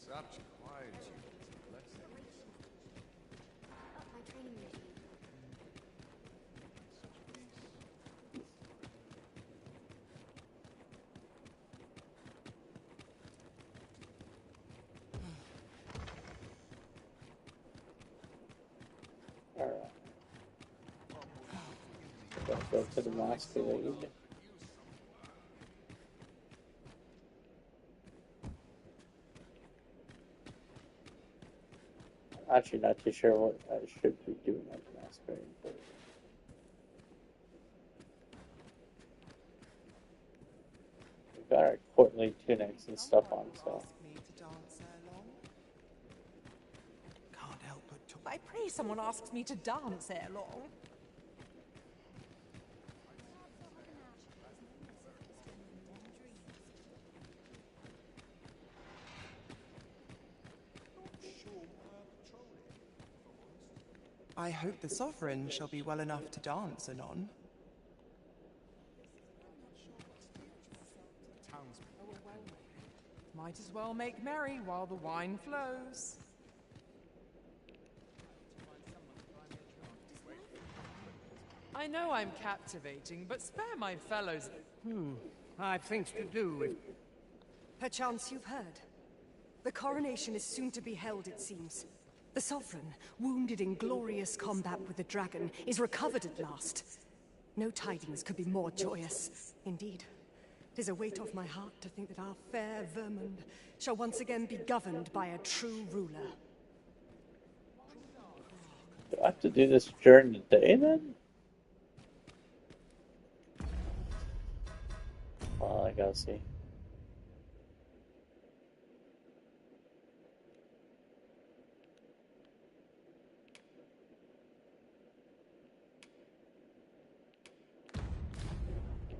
Such quietude is a blessing. Up my training regime. Such peace. Alright. Gotta go to the masquerade. I'm actually not too sure what I should be doing at the masquerade, but we've got our courtly tunics and stuff on, so. Can't help but to. I pray someone asks me to dance ere long. I hope the Sovereign shall be well enough to dance anon. Might as well make merry while the wine flows. I know I'm captivating, but spare my fellows. I've things to do with... Perchance you've heard. The coronation is soon to be held, it seems. The Sovereign, wounded in glorious combat with the dragon, is recovered at last. No tidings could be more joyous. Indeed, 'tis a weight off my heart to think that our fair Vermund shall once again be governed by a true ruler. Do I have to do this during the day then? Well, I gotta see.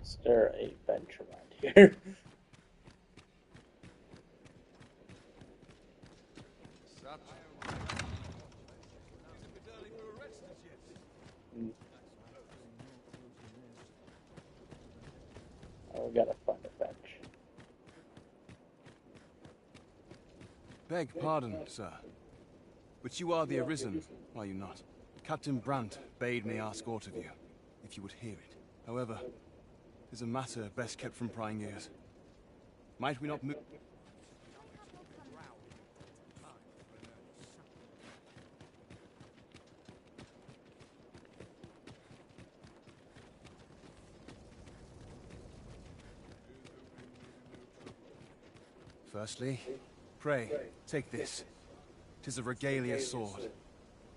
Is there a bench around here? Oh, we gotta find a bench. Beg pardon, sir. But you are the Arisen, are you not? Captain Brandt bade me ask aught of you, if you would hear it. However, it is a matter best kept from prying ears. Might we not move... Firstly, pray, take this. 'Tis a regalia sword,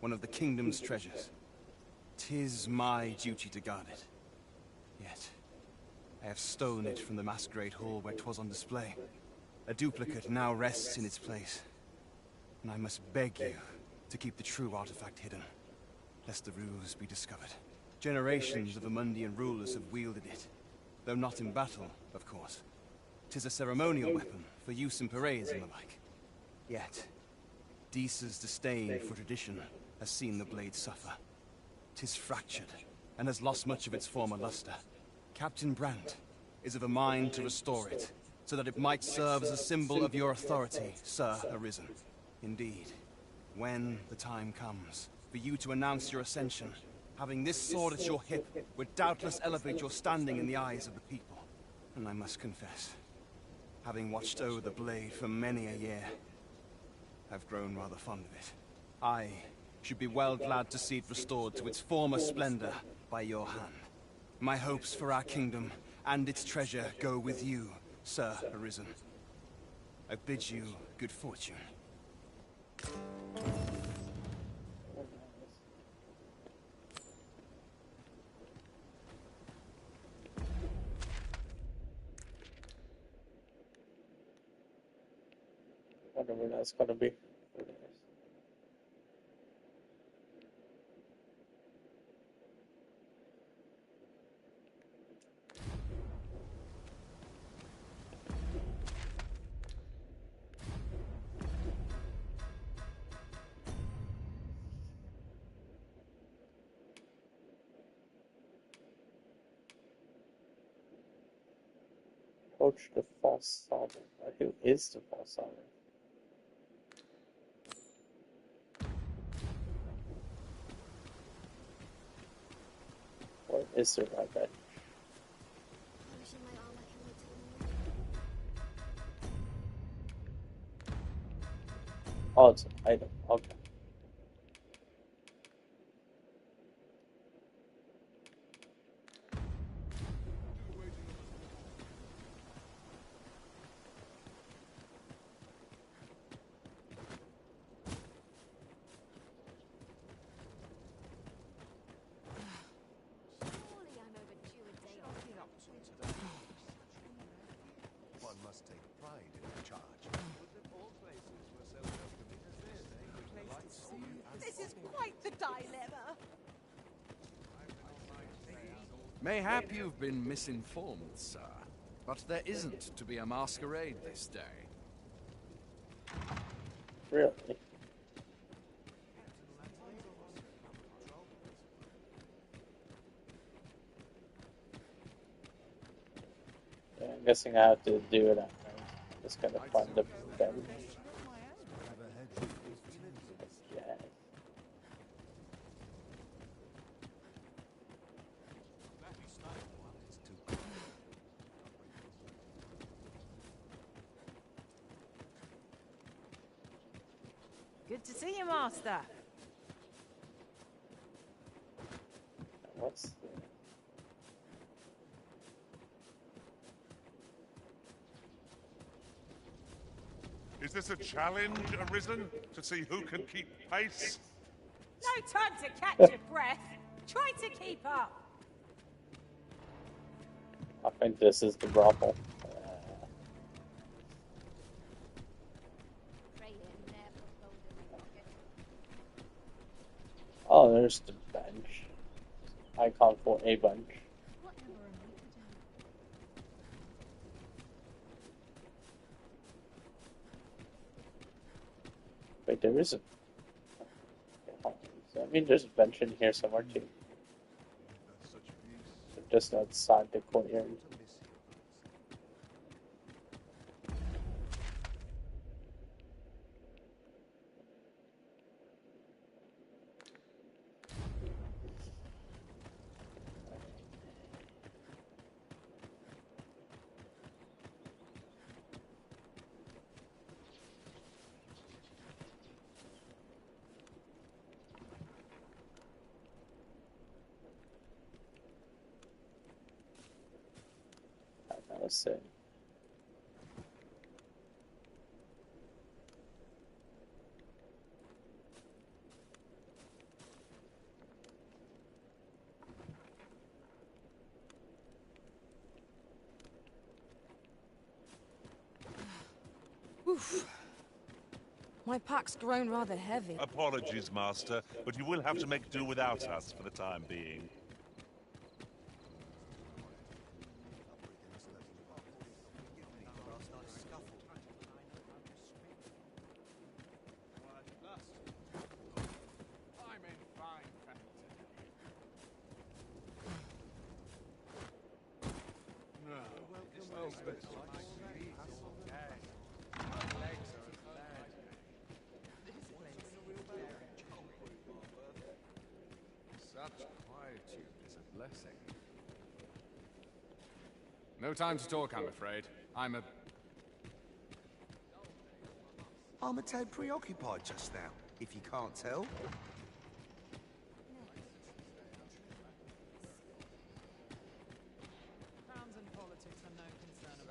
one of the kingdom's treasures. 'Tis my duty to guard it. Yet, I have stolen it from the masquerade hall where 'twas on display. A duplicate now rests in its place, and I must beg you to keep the true artifact hidden, lest the ruse be discovered. Generations of Amundian rulers have wielded it, though not in battle, of course. 'Tis a ceremonial weapon for use in parades and the like. Yet, Deesa's disdain for tradition has seen the blade suffer. 'Tis fractured, and has lost much of its former luster. Captain Brandt is of a mind to restore it, so that it might serve as a symbol of your authority, Sir Arisen. Indeed, when the time comes for you to announce your ascension, having this sword at your hip would doubtless elevate your standing in the eyes of the people. And I must confess, having watched over the blade for many a year, I've grown rather fond of it. I should be well glad to see it restored to its former splendor by your hand. My hopes for our kingdom and its treasure go with you, Sir Arisen. I bid you good fortune. Whatever that's gonna be. Approach the false sovereign. Who is the false sovereign? Or is there my bed? Oh, it's an item. Okay. One must take pride in the charge. All places were so welcoming as this, eh? This is quite the dilemma. Mayhap you've been misinformed, sir, but there isn't to be a masquerade this day. Really? Yeah, I'm guessing I have to do it after. Just gotta find the bed. Yeah. Good to see you, Master. What's Is this a challenge, Arisen? To see who can keep pace? No time to catch your breath. Try to keep up. I think this is the brothel. Oh, there's the bench. Icon for a bench. Wait, there is a... I mean, there's a bench in here somewhere too. Just outside the courtyard. Let's see. Oof. My pack's grown rather heavy. Apologies, Master, but you will have to make do without us for the time being. Such quietude is a blessing. No time to talk, I'm afraid. I'm a tad preoccupied just now, if you can't tell. Crowns and politics are no concern of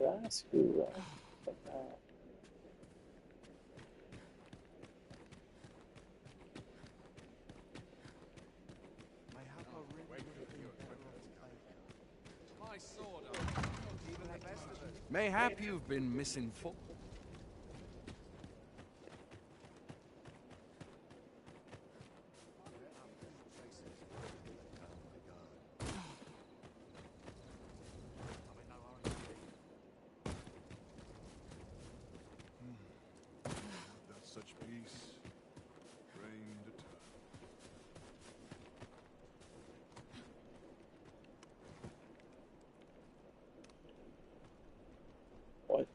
mine. That's cool. My sword. Mayhap you've been misinformed. That's such peace. Reigned eternal. What?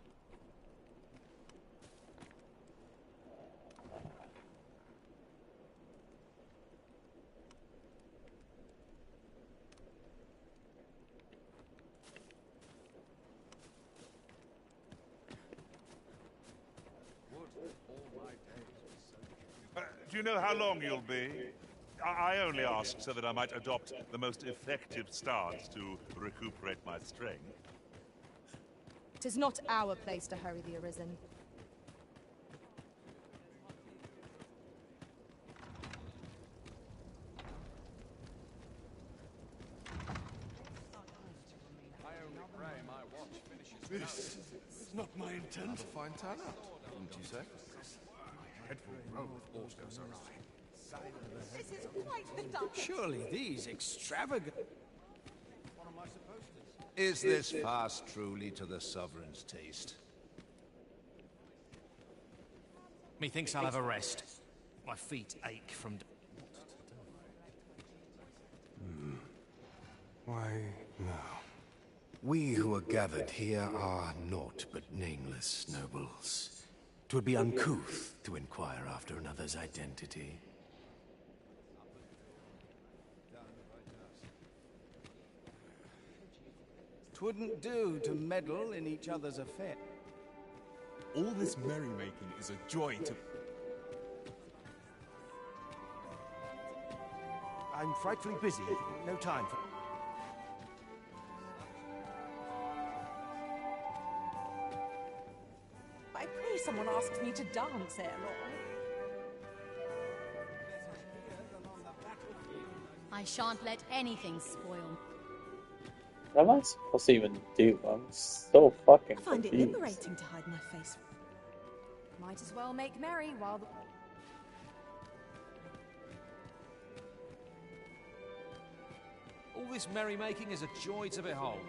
Do you know how long you'll be? I only ask so that I might adopt the most effective stance to recuperate my strength. 'Tis not our place to hurry the Arisen. I only pray my watch finishes. This is not my intent. A fine turnout, wouldn't you say? Dreadful row of horse goes awry. This is quite the dump. Surely these extravagant... What am I supposed to say? Is this fast truly to the Sovereign's taste? Methinks I'll have a rest. My feet ache from... Why, no. We who are gathered here are naught but nameless nobles. 'Twould be uncouth to inquire after another's identity. 'Twouldn't do to meddle in each other's affairs. All this merrymaking is a joy to... I'm frightfully busy. No time for... I pray someone asks me to dance ere long. I shan't let anything spoil. What am I supposed to even do? I'm so fucking I find it confused. liberating to hide my face. Might as well make merry while the... All this merrymaking is a joy to behold.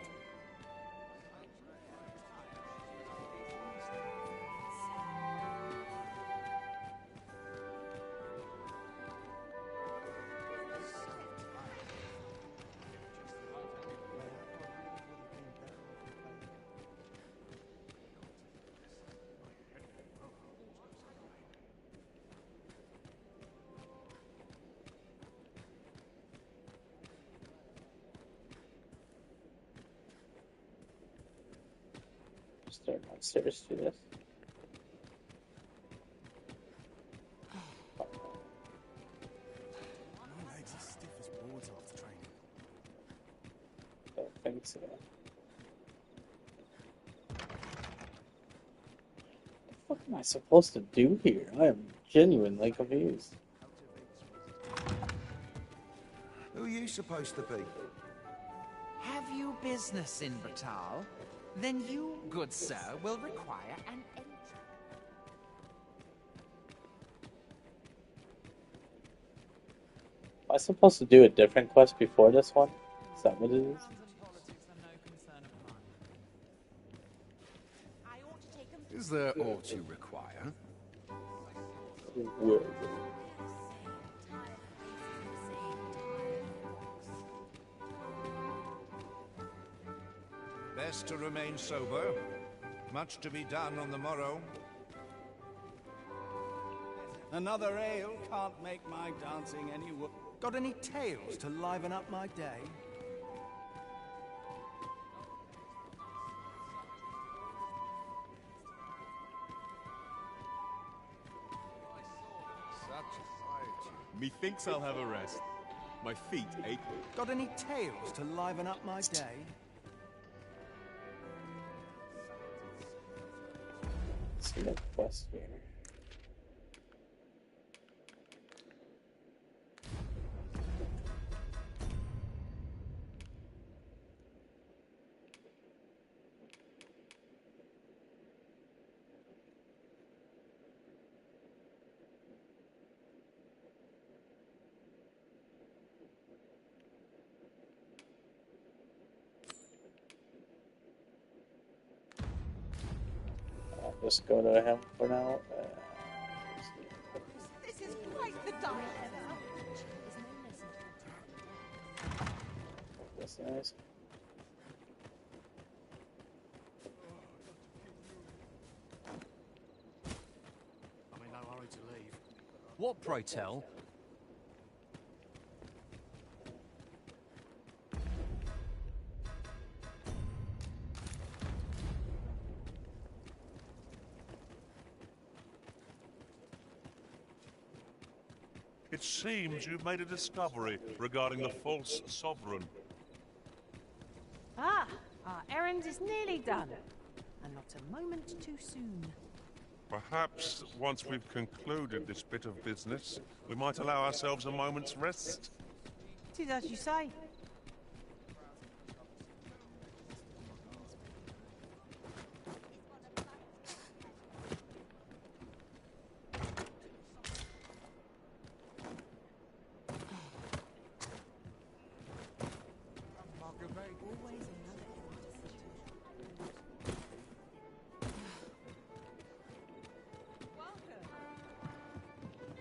Start downstairs to this. My legs are stiff as boards after training. Don't think so. What am I supposed to do here? I am genuinely confused. Who are you supposed to be? Have you business in Batal? Then you, good sir, will require an entry. Am I supposed to do a different quest before this one? Is that what it is? Is there aught you require? Whoa. Best to remain sober. Much to be done on the morrow. Another ale can't make my dancing any worse. Got any tales to liven up my day? Methinks I'll have a rest. My feet ache. Got any tales to liven up my day? Let's see the quest here. I'll just go to him for now. This is quite the dilemma. That's nice. I'm in no hurry to leave. What, pray tell? It seems you've made a discovery regarding the false sovereign. Ah, our errand is nearly done. And not a moment too soon. Perhaps once we've concluded this bit of business, we might allow ourselves a moment's rest. Tis as you say.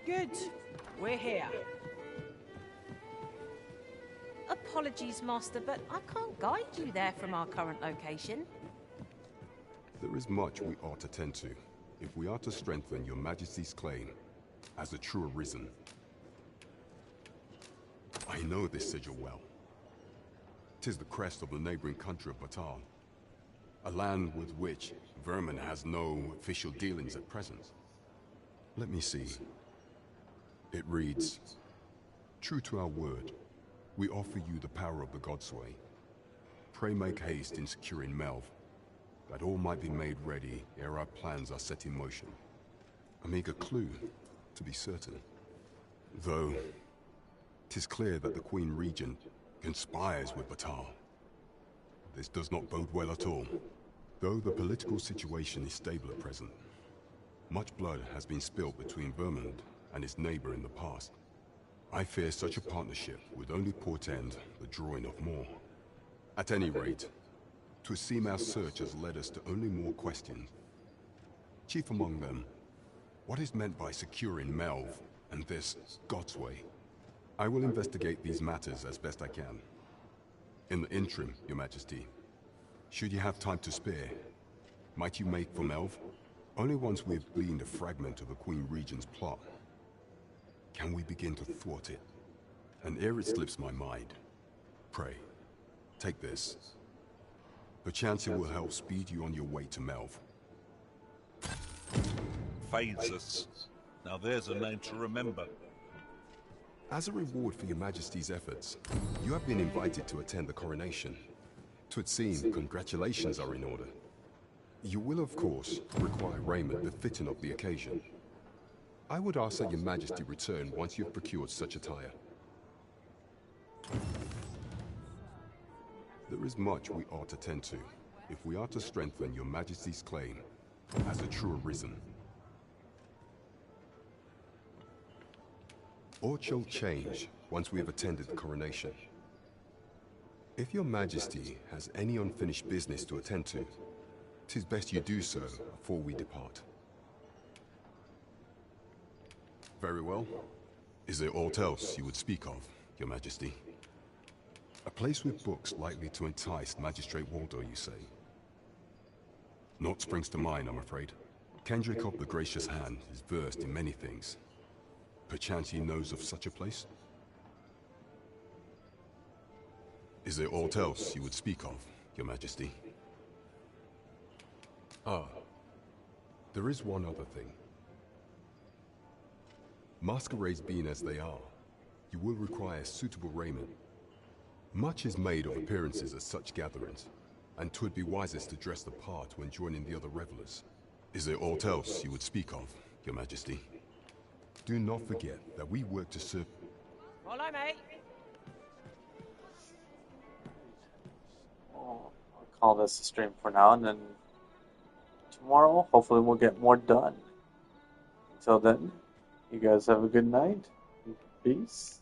Good. We're here. Apologies, Master, but I can't guide you there from our current location. There is much we ought to tend to, if we are to strengthen your Majesty's claim as a true Arisen. I know this sigil well. 'Tis the crest of the neighboring country of Batal, a land with which Vermin has no official dealings at present. Let me see. It reads, "True to our word, we offer you the power of the Godsway. Pray make haste in securing Melv, that all might be made ready ere our plans are set in motion." A meager clue, to be certain. Though, 'tis clear that the Queen Regent conspires with Batal. This does not bode well at all. Though the political situation is stable at present, much blood has been spilled between Vermund and its neighbor in the past. I fear such a partnership would only portend the drawing of more. At any rate, 'twould seem our search has led us to only more questions. Chief among them, what is meant by securing Melv and this Godsway? I will investigate these matters as best I can. In the interim, Your Majesty, should you have time to spare, might you make for Melv? Only once we have gleaned a fragment of the Queen Regent's plot can we begin to thwart it. And ere it slips my mind, pray, take this. Perchance it will help speed you on your way to Melv. Phaesus. Now there's a name to remember. As a reward for your Majesty's efforts, you have been invited to attend the coronation. 'Twould seem congratulations are in order. You will, of course, require raiment befitting of the occasion. I would ask that your Majesty return once you have procured such attire. There is much we ought to tend to, if we are to strengthen your Majesty's claim as a true Arisen. Aught shall change once we have attended the coronation. If your Majesty has any unfinished business to attend to, 'tis best you do so before we depart. Very well. Is there aught else you would speak of, Your Majesty? A place with books likely to entice Magistrate Waldo, you say? Naught springs to mind, I'm afraid. Kendrick of the Gracious Hand is versed in many things, Perchance he knows of such a place? Is there aught else you would speak of, Your Majesty? Ah, there is one other thing. Masquerades being as they are, you will require suitable raiment. Much is made of appearances at such gatherings, and 'twould be wisest to dress the part when joining the other revelers. Is there aught else you would speak of, Your Majesty? Do not forget that we work to serve... Follow me. I'll call this a stream for now, and then tomorrow, hopefully we'll get more done. Until then, you guys have a good night. Peace.